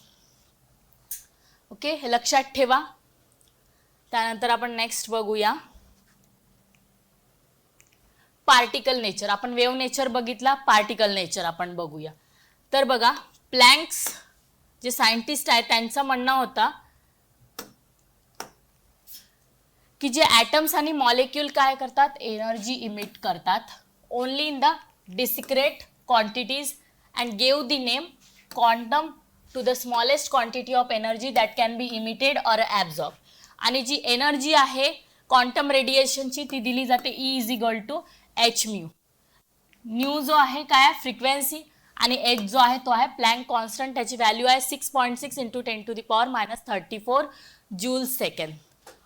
ओके, हे लक्षात ठेवा. त्यानंतर आपण नेक्स्ट बघूया पार्टिकल नेचर. आपण वेव्ह नेचर बघितला, पार्टिकल नेचर आपण बघूया. तर बघा, प्लँक्स जे सायंटिस्ट आहेत त्यांचं म्हणणं होतं की जे ॲटम्स आणि मॉलिक्यूल काय करतात, एनर्जी इमिट करतात only in the discrete quantities and gave the name quantum to the smallest quantity of energy that can be emitted or absorb. आणि जी एनर्जी आहे क्वांटम रेडिएशनची ती दिली जाते E is equal to H mu. Nu जो आहे काय, फ्रिक्वेन्सी, आणि एच जो आहे तो आहे प्लँक कॉन्स्टंट. त्याची व्हॅल्यू आहे 6.6 × 10⁻⁻34 जूल सेकंड.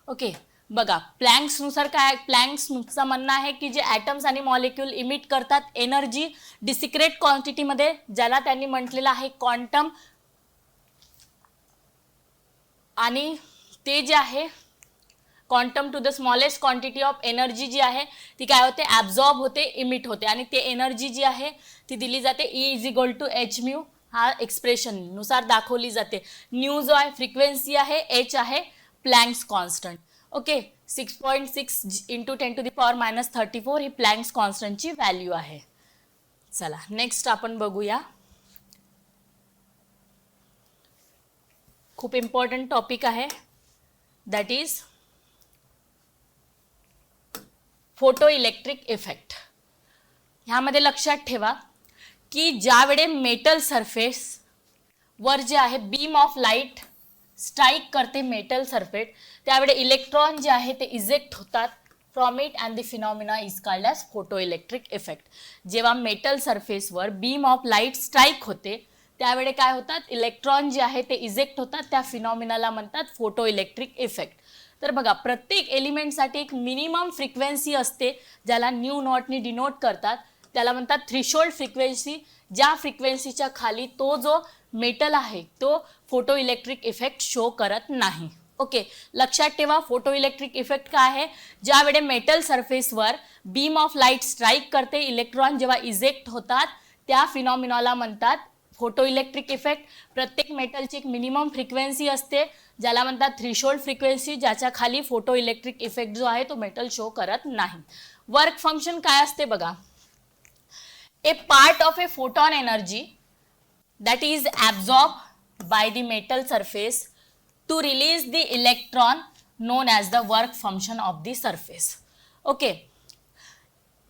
ओके, बघा प्लँक्सनुसार काय, प्लँक्सचं म्हणणं आहे की जे ॲटम्स आणि मॉलिक्यूल इमिट करतात एनर्जी डिस्क्रेट क्वांटिटीमध्ये, ज्याला त्यांनी म्हटलेलं आहे क्वांटम, आणि ते जे आहे quantum to the smallest quantity of energy जी आहे ती काय होते, ॲब्झॉर्ब होते, इमिट होते. आणि ते एनर्जी जी आहे ती दिली जाते E is equal to H mu, हा एक्सप्रेशननुसार दाखवली जाते. न्यू जो आहे फ्रिक्वेन्सी आहे, एच आहे प्लँक्स कॉन्स्टंट. ओके, 6.6 × 10⁻⁻34 ही प्लँक्स कॉन्स्टंटची व्हॅल्यू आहे. चला नेक्स्ट आपण बघूया. खूप इम्पॉर्टंट टॉपिक आहे, that is photo electric effect. ह्यामध्ये लक्षात ठेवा की ज्यावेळे मेटल सरफेस वर जे आहे बीम ऑफ लाईट स्ट्राईक करते मेटल सरफेस, त्यावेळे इलेक्ट्रॉन जे आहे ते इजेक्ट होतात from it and the phenomena is called as photo electric effect. जेव्हा मेटल सरफेसवर बीम ऑफ लाईट स्ट्राईक होते त्यावेळे काय होतात, इलेक्ट्रॉन जे आहे ते इजेक्ट होतात, त्या फिनॉमिनाला म्हणतात फोटो इलेक्ट्रिक इफेक्ट. तर बघा प्रत्येक एलिमेंटसाठी एक मिनिमम फ्रिक्वेन्सी असते ज्याला न्यू नॉटनी डिनोट करतात, त्याला म्हणतात थ्रेशोल्ड फ्रिक्वेन्सी. ज्या फ्रिक्वेन्सीच्या खाली तो जो मेटल आहे तो फोटो इलेक्ट्रिक इफेक्ट शो करत नाही. ओके, लक्षात ठेवा फोटो इलेक्ट्रिक इफेक्ट काय आहे, ज्यावेळे मेटल सरफेसवर बीम ऑफ लाईट स्ट्राईक करते, इलेक्ट्रॉन जेव्हा इजेक्ट होतात त्या फिनॉमिनाला म्हणतात फोटो इलेक्ट्रिक इफेक्ट. प्रत्येक मेटलची एक मिनिमम फ्रिक्वेन्सी असते ज्याला म्हणतात थ्रेशोल्ड फ्रिक्वेन्सी, ज्याच्या खाली फोटो इलेक्ट्रिक इफेक्ट जो आहे तो मेटल शो करत नाही. वर्क फंक्शन काय असते बघा, a part of a photon energy that is absorb by the metal surface to release the electron known as the work function of the surface. Okay,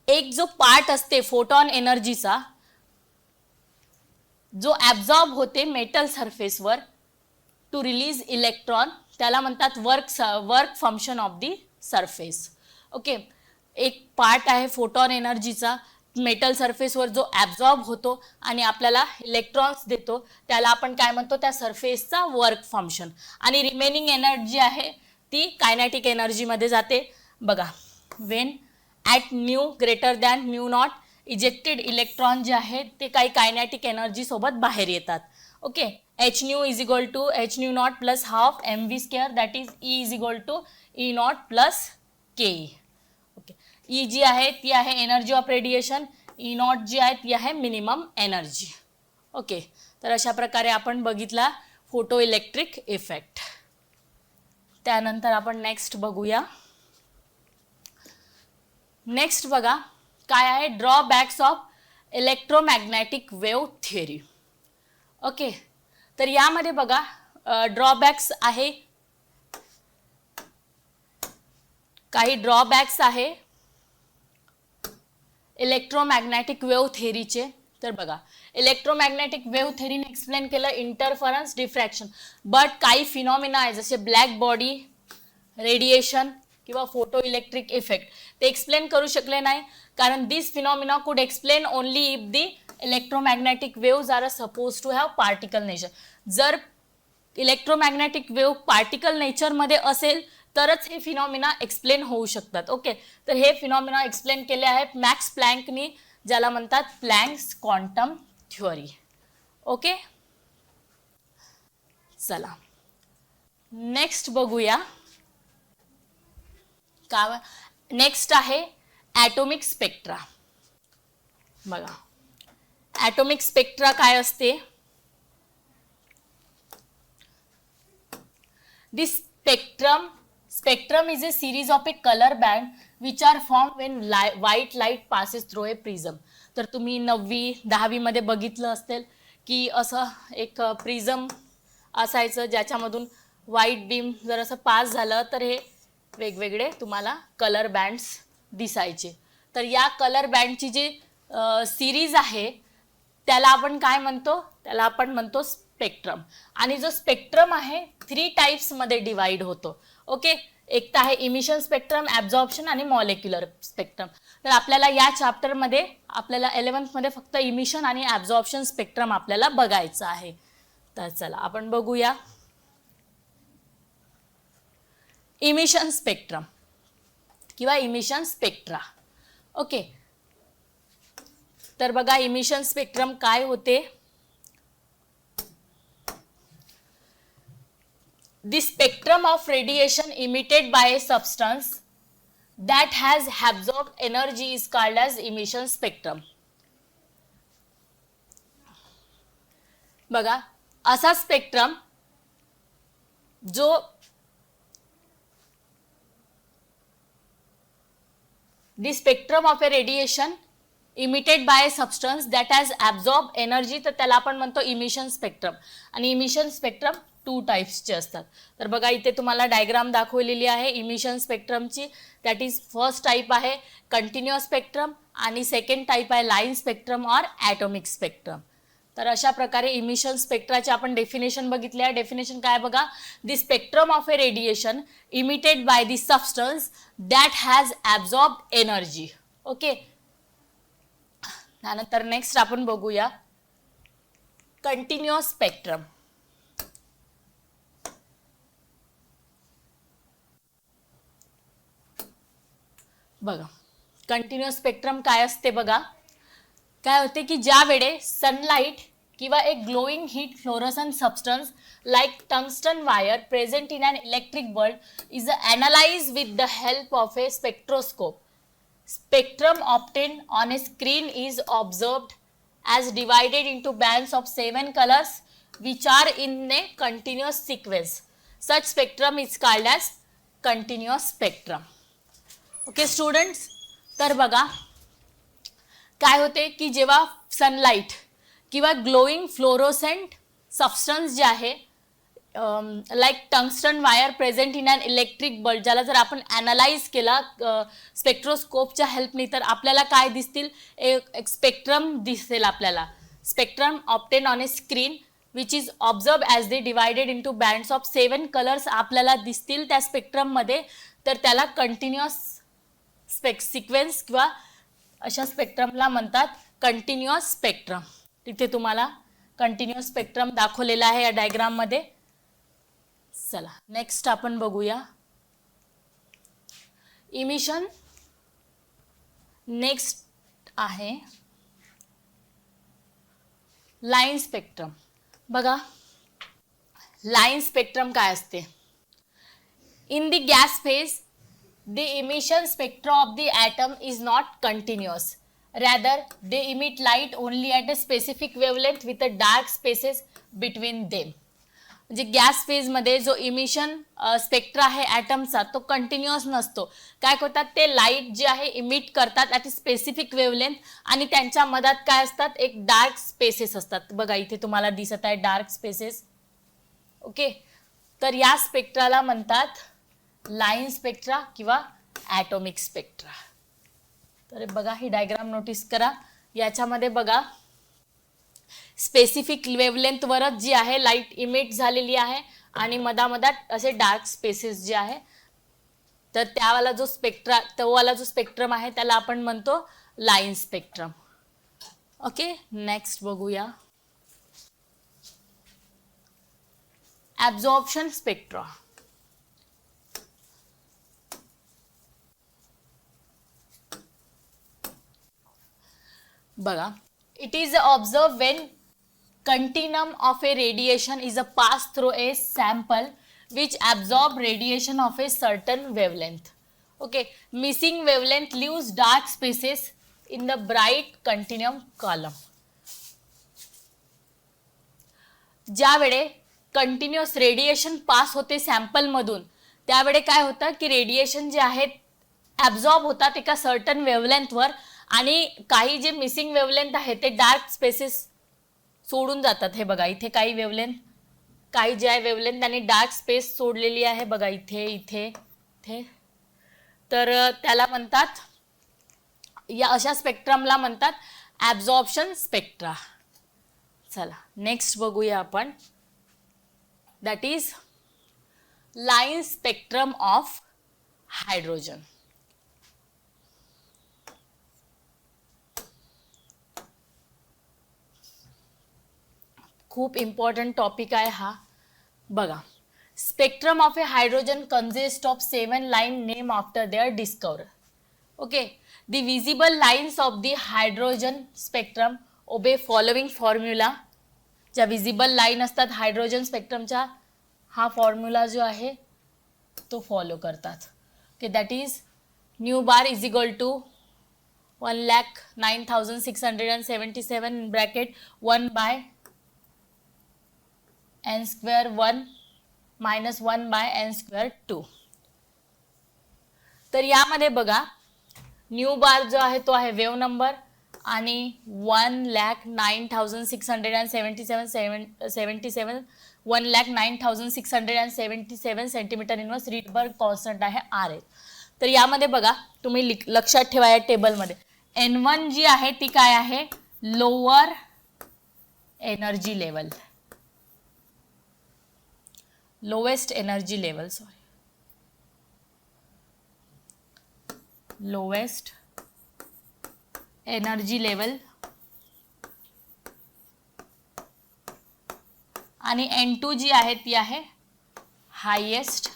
एक जो पार्ट असते फोटॉन एनर्जीचा जो ॲब्झॉर्ब होते मेटल सरफेसवर टू रिलीज इलेक्ट्रॉन, त्याला म्हणतात work function of the surface. Okay, एक पार्ट आहे फोटॉन एनर्जीचा मेटल सरफेसवर जो ॲब्झॉर्ब होतो आणि आपल्याला इलेक्ट्रॉन्स देतो, त्याला आपण काय म्हणतो, त्या सरफेसचा वर्क फंक्शन. आणि रिमेनिंग एनर्जी आहे ती कायनेटिक एनर्जीमध्ये जाते. बघा, when at nu greater than mu naught ejected electron जे आहेत ते काही कायनेटिक एनर्जी सोबत बाहेर येतात. Okay, H nu is equal to H nu naught plus half M V square that is E is equal to E naught plus K. Okay, E G आहे ती आहे energy of radiation, E naught जी आहे ती आहे मिनिमम एनर्जी. ओके, तर अशा प्रकारे आपण बघितला फोटो इलेक्ट्रिक इफेक्ट. त्यानंतर आपण नेक्स्ट बघूया. नेक्स्ट बघा काय आहे, drawbacks of electromagnetic wave theory. Okay, तर यामध्ये बघा ड्रॉबॅक्स आहे, काही ड्रॉबॅक्स आहे इलेक्ट्रोमॅग्नेटिक वेव्ह थिअरीचे. तर बघा इलेक्ट्रोमॅग्नेटिक वेव्ह थिअरीने एक्सप्लेन केलं इंटरफरन्स, डिफ्रॅक्शन, बट काही फिनॉमिना आहे जसे ब्लॅक बॉडी, रेडिएशन किंवा फोटो इलेक्ट्रिक इफेक्ट ते एक्सप्लेन करू शकले नाही, कारण this phenomena could explain only if the electromagnetic waves are suppose to have particle nature. जर इलेक्ट्रोमॅग्नेटिक वेव्ह पार्टिकल नेचरमध्ये असेल तरच हे फिनॉमिना एक्सप्लेन होऊ शकतात. ओके, तर हे फिनॉमिना एक्सप्लेन केले आहेत मॅक्स प्लँकनी, ज्याला म्हणतात प्लँक्स क्वांटम थ्योरी. ओके, चला नेक्स्ट बघूया. का नेक्स्ट आहे ॲटोमिक स्पेक्ट्रा. बघा ॲटोमिक स्पेक्ट्रा काय असते, दिस spectrum is a series of a color band which are formed when white light passes through a prism. तर तुम्ही 9वी 10वी मध्ये बघितलं असेल की असं एक प्रिझम असायचं ज्याच्यामधून व्हाईट बीम जर असं पास झालं तर हे वेगवेगळे तुम्हाला कलर बँड्स दिसायचे. तर या कलर बँडची जी सिरीज आहे त्याला आपण काय म्हणतो, त्याला आपण म्हणतो स्पेक्ट्रम. आणि जो स्पेक्ट्रम आहे 3 टाईप्समध्ये डिवाइड होतो. ओके, एक तर आहे इमिशन स्पेक्ट्रम, ॲब्झॉर्प्शन आणि मॉलिक्युलर स्पेक्ट्रम. तर आपल्याला या चॅप्टरमध्ये आपल्याला 11th मध्ये फक्त इमिशन आणि ॲब्झॉर्प्शन स्पेक्ट्रम आपल्याला बघायचं आहे. तर चला आपण बघूया इमिशन स्पेक्ट्रम किंवा इमिशन स्पेक्ट्रा. ओके, तर बघा इमिशन स्पेक्ट्रम काय होते. The spectrum of radiation emitted by a substance that has absorbed energy is called as emission spectrum. बघा असा स्पेक्ट्रम जो the spectrum of a radiation emitted by a substance that has absorbed energy, तर त्याला आपण म्हणतो इमिशन स्पेक्ट्रम. आणि इमिशन स्पेक्ट्रम 2 टाईप्सचे असतात. तर बघा इथे तुम्हाला डायग्राम दाखवलेली आहे इमिशन स्पेक्ट्रमची. दॅट इज फर्स्ट टाईप आहे कंटिन्युअस स्पेक्ट्रम आणि सेकंड टाईप आहे line spectrum or atomic spectrum. तर अशा प्रकारे इमिशन स्पेक्ट्राचे आपण डेफिनेशन बघितले आहे. डेफिनेशन काय बघा, the spectrum of a radiation emitted by the substance that has absorbed energy. Okay, त्यानंतर नेक्स्ट आपण बघूया कंटिन्युअस स्पेक्ट्रम. बघा कंटिन्युअस स्पेक्ट्रम काय असते बघा. काय होते की ज्या वेळे सनलाइट किंवा एक glowing heat fluorescent substance like tungsten wire present in an electric bulb is analyse with the help of a spectroscope. Spectrum obtained on a screen is observed as divided into bands of 7 colors which are in a continuous sequence. Such spectrum is called as continuous spectrum. Okay students, तर बघा काय होते की जेव्हा सनलाइट किंवा ग्लोइंग फ्लोरोसेंट सबस्टन्स जे आहे like tungsten wire present in an electric bulb, ज्याला जर आपण ॲनालाइज केला स्पेक्ट्रोस्कोपच्या हेल्पनी तर आपल्याला काय दिसतील, एक स्पेक्ट्रम दिसेल आपल्याला. Spectrum obtain on a screen which is observe as they divided into bands of 7 colours आपल्याला दिसतील त्या स्पेक्ट्रममध्ये. तर त्याला कंटिन्युअस सिक्वेन्स किंवा अशा स्पेक्ट्रमला म्हणतात कंटिन्युअस स्पेक्ट्रम. तिथे तुम्हाला कंटिन्युअस स्पेक्ट्रम दाखवलेला आहे या डायग्राममध्ये. चला नेक्स्ट आपण बघूया इमिशन. नेक्स्ट आहे लाईन स्पेक्ट्रम. बघा लाईन स्पेक्ट्रम काय असते. In the gas phase the emission spectra of the atom is not continuous. Rather, they emit light only at a specific wavelength with a dark spaces between them. म्हणजे गॅस फेजमध्ये जो इमिशन स्पेक्ट्रा आहे ॲटमचा तो कंटिन्युअस नसतो. काय करतात ते लाईट जे आहे इमिट करतात ॲट ए स्पेसिफिक वेवलेंथ आणि त्यांच्या मधात काय असतात, एक डार्क स्पेसेस असतात. बघा इथे तुम्हाला दिसत आहे डार्क स्पेसेस. ओके, तर या स्पेक्ट्राला म्हणतात लाईन स्पेक्ट्रा किंवा ॲटॉमिक स्पेक्ट्रा. तर बघा ही डायग्राम नोटीस करा. याच्यामध्ये बघा स्पेसिफिक वेवलेंथवरच जी आहे लाईट इमिट झालेली आहे आणि मधामधात असे डार्क स्पेसेस जे आहे. तर त्यावाला जो स्पेक्ट्रा तोवाला जो स्पेक्ट्रम आहे त्याला आपण म्हणतो लाईन स्पेक्ट्रम. ओके, नेक्स्ट बघूया ॲब्झॉर्प्शन स्पेक्ट्रा. बघा it is observed when continuum of a radiation is a pass through a sample which absorb radiation of a certain wavelength. Okay, missing wavelength leaves dark spaces in the bright continuum column. ज्यावेळे कंटिन्युअस रेडिएशन पास होते सॅम्पल मधून त्यावेळे काय होतं की रेडिएशन जे आहेत ॲब्झॉर्ब होतात एका सर्टन वेवलेंथवर आणि काही जे मिसिंग वेवलेंथ आहे ते डार्क स्पेसेस सोडून जातात. हे बघा इथे काही वेवलेंथ, काही जे आहे वेवलेंथ आणि डार्क स्पेस सोडलेली आहे. बघा इथे इथे इथे तर त्याला म्हणतात, या अशा स्पेक्ट्रमला म्हणतात ॲब्झॉर्प्शन स्पेक्ट्रा. चला नेक्स्ट बघूया आपण, that is line spectrum of hydrogen. खूप इम्पॉर्टंट टॉपिक आहे हा. बघा, spectrum of a hydrogen consist of 7 line name after their discover. Okay, the visible lines of the hydrogen spectrum obey following formula. ज्या विजिबल लाईन असतात हायड्रोजन स्पेक्ट्रमच्या, हा फॉर्म्युला जो आहे तो फॉलो करतात. Okay, that is nu bar is equal to 1,09,677 in bracket 1 by n square 1 minus 1 by n square 2. तर यामध्ये बघा, न्यू बार जो आहे तो आहे वेव्ह नंबर आणि 1,09,677 1,09,677 सेंटीमीटर इनवर्स रिडबर्ग कॉन्स्टंट आहे RL. तर यामध्ये बघा, तुम्ही लक्षात ठेवा या टेबलमध्ये N1 जी आहे ती काय आहे, lower energy level, lowest energy level, lowest energy level. आणि N2 जी आहे ती आहे हायेस्ट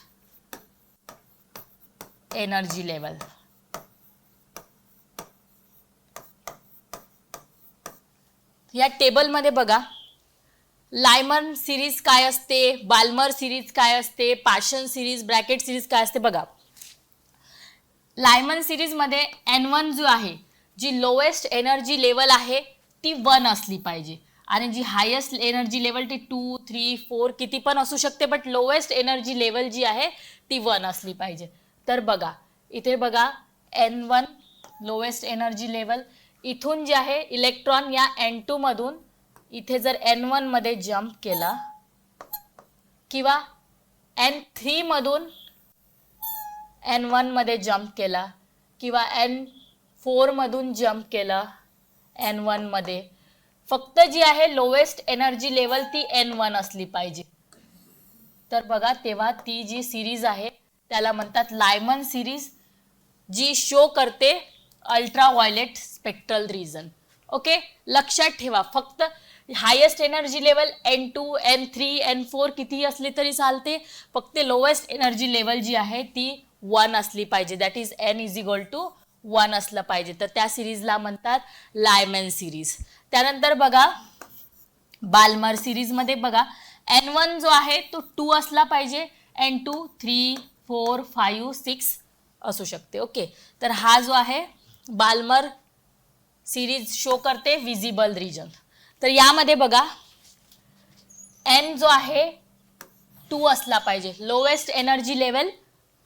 एनर्जी लेवल. या टेबलमध्ये बघा, लायमन सिरीज काय असते, बाल्मर सिरीज काय असते, पाशन सिरीज, ब्रॅकेट सिरीज काय असते. बघा, लायमन सिरीजमध्ये N1 जो आहे, जी लोएस्ट एनर्जी लेवल आहे ती 1 असली पाहिजे आणि जी हायेस्ट एनर्जी लेवल ती 2, 3, 4 किती पण असू शकते, बट लोएस्ट एनर्जी लेवल जी आहे ती 1 असली पाहिजे. तर बघा इथे बघा, N1 लोएस्ट एनर्जी लेवल, इथून जे आहे इलेक्ट्रॉन या N2 मधून इथे जर N1 मध्ये जंप केला किंवा N3 मधून N1 मध्ये जंप केला किंवा N4 मधून जंप केला N1 मध्ये, फक्त जी आहे लोएस्ट एनर्जी लेवल ती N1 असली पाहिजे. तर बघा, तेव्हा ती जी सिरीज आहे त्याला म्हणतात लायमन सिरीज, जी शो करते अल्ट्राव्हायलेट स्पेक्ट्रल रिजन. ओके, लक्षात ठेवा, फक्त highest energy level N2, N3, N4 कितीही असली तरी चालते, फक्त लोएस्ट एनर्जी लेवल जी आहे ती 1 असली पाहिजे, that is N is equal to 1 असलं पाहिजे. तर त्या सिरीजला म्हणतात लायमन सिरीज. त्यानंतर बघा, बाल्मर सिरीजमध्ये बघा, N1 जो आहे तो 2 असला पाहिजे, N2 3, 4, 5, 6 असू शकते. ओके, तर हा जो आहे बाल्मर सिरीज शो करते विजिबल रिजन. तर यामध्ये बघा, N जो आहे 2 असला पाहिजे, लोएस्ट एनर्जी लेवल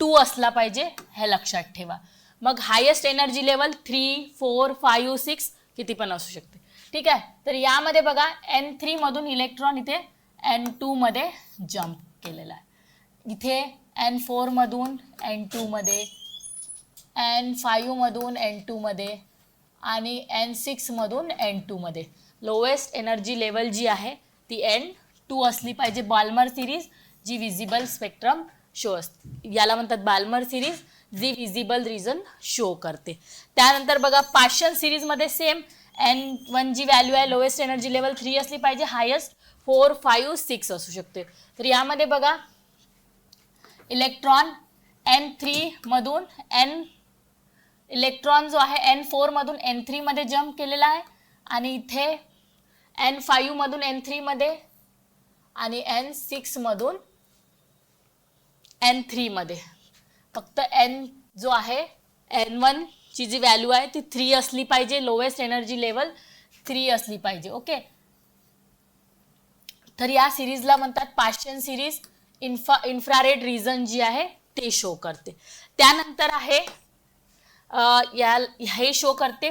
2 असला पाहिजे, हे लक्षात ठेवा. मग हायेस्ट एनर्जी लेवल 3, 4, 5, 6 किती पण असू शकते. ठीक आहे, तर यामध्ये बघा N3 मधून इलेक्ट्रॉन इथे N2 मध्ये जंप केलेला आहे, इथे N4 मधून N2 मध्ये, N5 मधून N2 मध्ये आणि N6 मधून N2 मध्ये. लोएस्ट एनर्जी लेवल जी आहे ती N2 असली पाहिजे. बाल्मर सिरीज जी विजिबल स्पेक्ट्रम शो असते, याला म्हणतात बाल्मर सिरीज, जी विजिबल रिजन शो करते. त्यानंतर बघा, पाशन सिरीजमध्ये सेम N1 जी व्हॅल्यू आहे लोएस्ट एनर्जी लेवल 3 असली पाहिजे, हायेस्ट 4, 5, 6 असू शकते. तर यामध्ये बघा, इलेक्ट्रॉन N3 मधून इलेक्ट्रॉन जो आहे N4 मधून N3 मध्ये जंप केलेला आहे आणि इथे N5 मधून N3 मध्ये आणि N6 मधून N3 मध्ये. फक्त N जो आहे N1 ची जी व्हॅल्यू आहे ती 3 असली पाहिजे, लोएस्ट एनर्जी लेवल 3 असली पाहिजे. ओके, तर या सिरीजला म्हणतात पाशन सिरीज. इन्फ्रारेड रिजन जी आहे ते शो करते. त्यानंतर आहे हे शो करते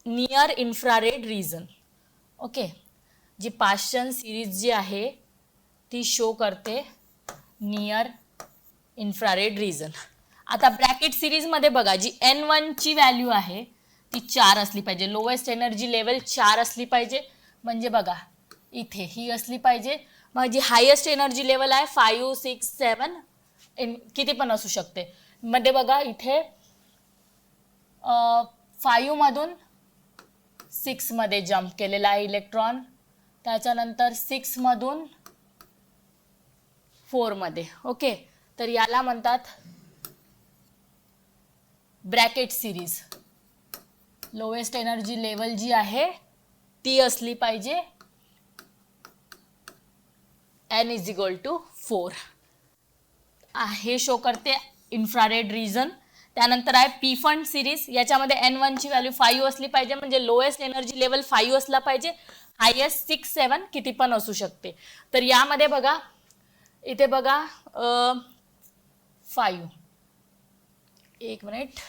नियर इन्फ्रारेड रिजन. ओके, जी पाशन सिरीज जी आहे ती शो करते नियर इन्फ्रारेड रिजन. आता ब्रॅकेट सिरीजमध्ये बघा, जी N1 ची व्हॅल्यू आहे ती 4 असली पाहिजे, लोएस्ट एनर्जी लेवल 4 असली पाहिजे. म्हणजे बघा इथे ही असली पाहिजे. मग जी हायेस्ट एनर्जी लेवल आहे 5, 6, 7 किती पण असू शकते. मध्ये बघा इथे 5 मधून 6 मध्ये जम्प केलेला आहे इलेक्ट्रॉन, त्याच्यानंतर 6 मधून 4 मध्ये. ओके, तर याला म्हणतात bracket series. Lowest energy level जी आहे ती असली पाहिजे n = 4. हे शो करते इन्फ्रारेड रीजन. त्यानंतर आहे पी फंड सिरीज. याच्यामध्ये N1 ची व्हॅल्यू 5 असली पाहिजे, म्हणजे लोएस्ट एनर्जी लेवल 5 असला पाहिजे, हायेस्ट 6, 7 किती पण असू शकते. तर यामध्ये बघा इथे बघा 5, एक मिनिट,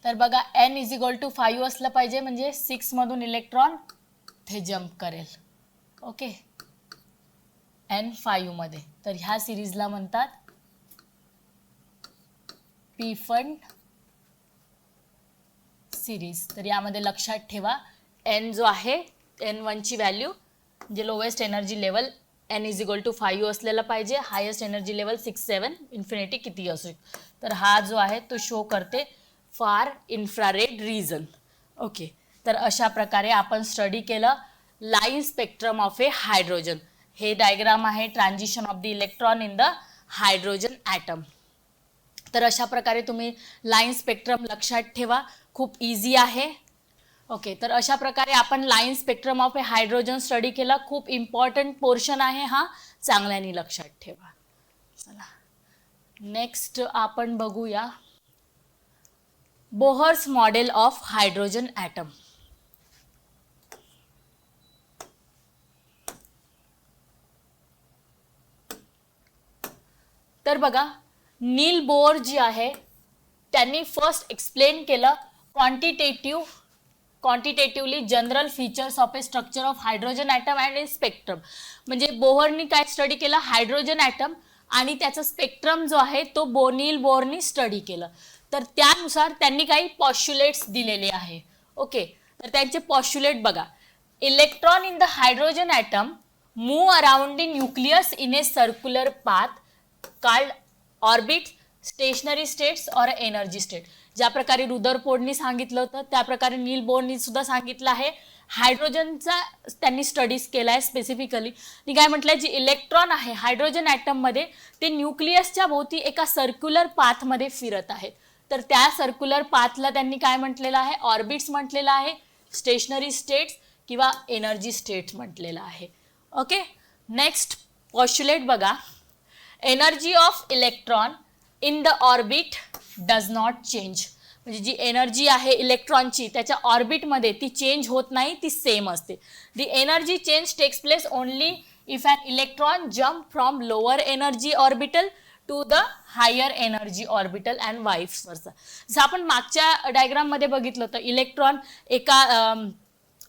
तर बघा n = 5 असलं पाहिजे, म्हणजे 6 मधून इलेक्ट्रॉन ते जम्प करेल. ओके, N5 मध्ये. तर ह्या सिरीजला म्हणतात पी फंड सिरीज. तर यामध्ये लक्षात ठेवा n जो आहे N1 ची व्हॅल्यू म्हणजे लोएस्ट एनर्जी लेवल n = 5 असलेला पाहिजे, हायेस्ट एनर्जी लेवल 6, 7 इन्फिनिटी किती असू. तर हा जो आहे तो शो करते फार इन्फ्रारेड रीजन. ओके, तर अशा प्रकारे आपण स्टडी केलं line spectrum of a hydrogen. हे डायग्राम आहे transition of the electron in the hydrogen atom. तर अशा प्रकारे तुम्ही लाईन स्पेक्ट्रम लक्षात ठेवा, खूप इझी आहे. ओके, तर अशा प्रकारे आपण line spectrum of a hydrogen study केला. खूप इम्पॉर्टंट पोर्शन आहे हा, चांगल्याने लक्षात ठेवा. चला नेक्स्ट आपण बघूया Bohr's model of hydrogen atom. तर बघा नील बोर जी आहे त्यांनी फर्स्ट एक्सप्लेन केलं quantitatively general features of a structure of hydrogen atom and in spectrum. म्हणजे बोहरनी काय स्टडी केलं, हायड्रोजन ॲटम आणि त्याचा स्पेक्ट्रम जो आहे तो नील बोरनी स्टडी केलं. तर त्यानुसार त्यांनी काही पॉस्ट्युलेट्स दिलेले आहे. ओके, तर त्यांचे पॉस्ट्युलेट बघा, electron in the hydrogen atom move around the nucleus in a circular path called orbit, stationary states और एनर्जी स्टेट. ज्या प्रकारे रुदरफोर्डनी सांगितलं होतं त्या प्रकारे नील बोरनी सुद्धा सांगितलं आहे. हायड्रोजनचा त्यांनी स्टडीज केला आहे स्पेसिफिकली. ती काय म्हटलंय, जी इलेक्ट्रॉन आहे हायड्रोजन ॲटममध्ये ते न्यूक्लियसच्या भोवती एका सर्क्युलर पाथमध्ये फिरत आहेत. तर त्या सर्क्युलर पाथला त्यांनी काय म्हटलेलं आहे, ऑर्बिट्स म्हटलेलं आहे, स्टेशनरी स्टेट्स किंवा एनर्जी स्टेट्स म्हटलेलं आहे. ओके, नेक्स्ट पॉस्ट्युलेट बघा, energy of electron in the orbit does not change. म्हणजे जी एनर्जी आहे इलेक्ट्रॉनची त्याच्या ऑर्बिटमध्ये ती चेंज होत नाही, ती सेम असते. The energy change takes place only if an electron jump from lower energy orbital to the higher energy orbital and vice versa. जसं आपण मागच्या डायग्राममध्ये बघितलं होतं, इलेक्ट्रॉन एका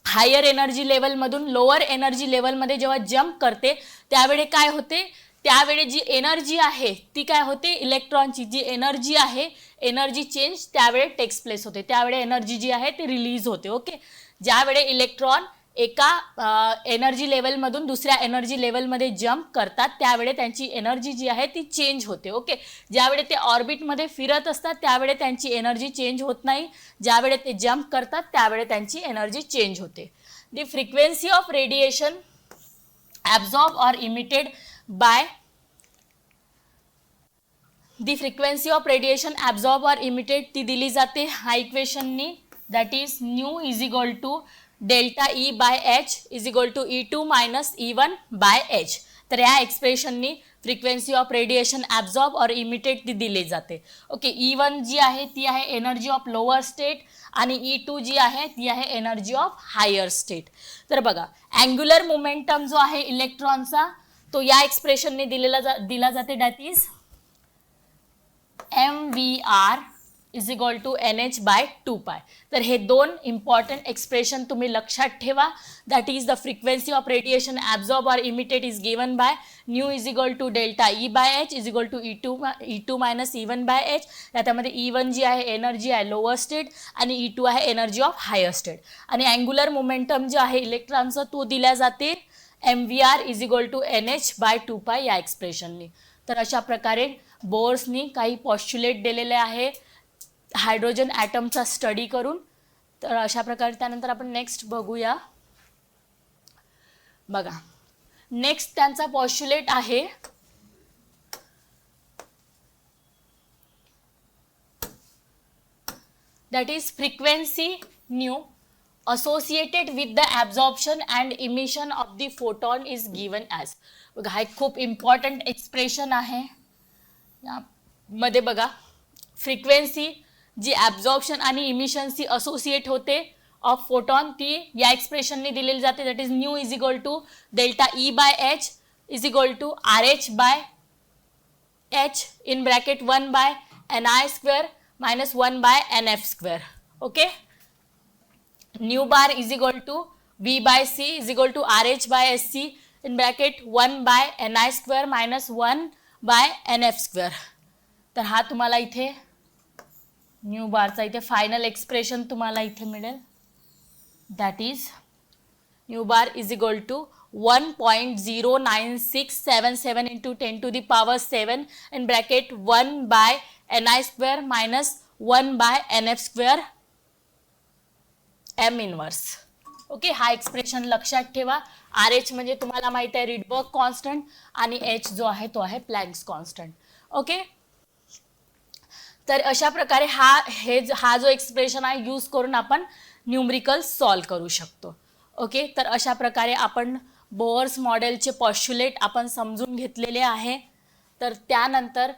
हायर एनर्जी लेवलमधून लोअर एनर्जी लेवलमध्ये जेव्हा जम्प करते त्यावेळी काय होते, त्यावेळी जी एनर्जी आहे ती काय होते, इलेक्ट्रॉनची जी एनर्जी आहे एनर्जी चेंज त्यावेळी टेक्स प्लेस होते, त्यावेळी एनर्जी जी आहे ती रिलीज होते. ओके, ज्यावेळी इलेक्ट्रॉन एका एनर्जी लेवलमधून दुसऱ्या एनर्जी लेवलमध्ये जम्प करतात त्यावेळी त्यांची एनर्जी जी आहे ती चेंज होते. ओके, ज्यावेळी ते ऑर्बिटमध्ये फिरत असतात त्यावेळी त्यांची एनर्जी चेंज होत नाही, ज्यावेळी ते जम्प करतात त्यावेळी त्यांची एनर्जी चेंज होते. The frequency of radiation absorb or emitted by the frequency of radiation absorb or emitted ती दिली जाते ह्या इक्वेशननी, that is nu is equal to delta E by H is equal to E2 minus E1 by H. तर या एक्सप्रेशननी frequency of radiation absorb or emitted ती दिली जाते. ओके, E1 जी आहे ती आहे एनर्जी ऑफ लोअर स्टेट आणि E2 जी आहे ती आहे एनर्जी ऑफ हायर स्टेट. तर बघा अँग्युलर मोमेंटम जो आहे इलेक्ट्रॉनचा तो या एक्सप्रेशनने दिला जाते, that is MVR is equal to NH/2π. तर हे दोन इम्पॉर्टंट एक्सप्रेशन तुम्ही लक्षात ठेवा. That is the frequency of radiation absorb or emitted is given by nu is equal to delta E/h is equal to E2 minus E1/h. त्यामध्ये E1 जी आहे एनर्जी आहे लोअर स्टेट आणि E2 आहे एनर्जी ऑफ हायर स्टेट. आणि अँग्युलर मोमेंटम जे आहे इलेक्ट्रॉनचं तो दिल्या जाते MVR is equal to NH/2π या एक्सप्रेशननी. तर अशा प्रकारे बोर्सनी काही पॉस्च्युलेट दिलेले आहे हायड्रोजन ॲटमचा स्टडी करून. तर अशा प्रकारे त्यानंतर आपण नेक्स्ट बघूया. बघा नेक्स्ट त्यांचा पॉस्च्युलेट आहे that is frequency new associated with the absorption and emission of the photon is given as. बघा हा एक खूप इम्पॉर्टंट एक्सप्रेशन आहे. यामध्ये बघा फ्रिक्वेन्सी जी ॲब्झॉर्प्शन आणि इमिशनशी असोसिएट होते ऑफ फोटॉन ती या एक्सप्रेशनने दिलेली जाते. That is nu is equal to delta E/h is equal to RH/h in bracket 1/Ni² minus 1/NF². Okay. Nu bar is equal to V/c is equal to RH/sc in bracket 1/Ni² minus 1/NF². तर हा तुम्हाला इथे न्यू बारचा इथे फायनल एक्सप्रेशन तुम्हाला इथे मिळेल. That is nu bar is equal to 1.09677 into 10⁻⁷ in bracket 1/Ni² minus 1/NF² M inverse. Okay. हा एक्सप्रेशन लक्षात ठेवा. RH म्हणजे तुम्हाला माहिती आहे रिडबर्ग कॉन्स्टंट आणि H जो आहे तो आहे प्लँक्स कॉन्स्टंट. ओके. तर अशा प्रकारे हा जो एक्सप्रेशन आहे यूज करून आपण न्यूमरिकल सॉल्व करू शकतो. ओके. तर अशा प्रकारे आपण बोअर्स मॉडेलचे पॉस्च्युलेट आपण समजून घेतलेले आहे. तर त्यानंतर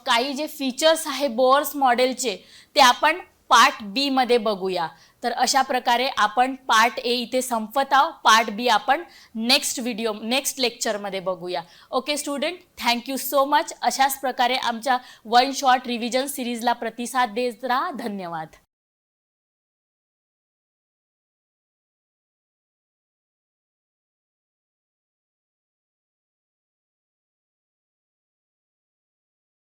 काही जे फीचर्स आहे बोअर्स मॉडेलचे ते आपण पार्ट बी मध्ये बघूया. तर अशा प्रकारे आपण पार्ट ए इथे संपत आहोत. पार्ट बी आपण नेक्स्ट लेक्चरमध्ये बघूया. Okay student, thank you so much. अशाच प्रकारे आमच्या वन शॉर्ट रिव्हिजन सिरीजला प्रतिसाद देत राहा. धन्यवाद.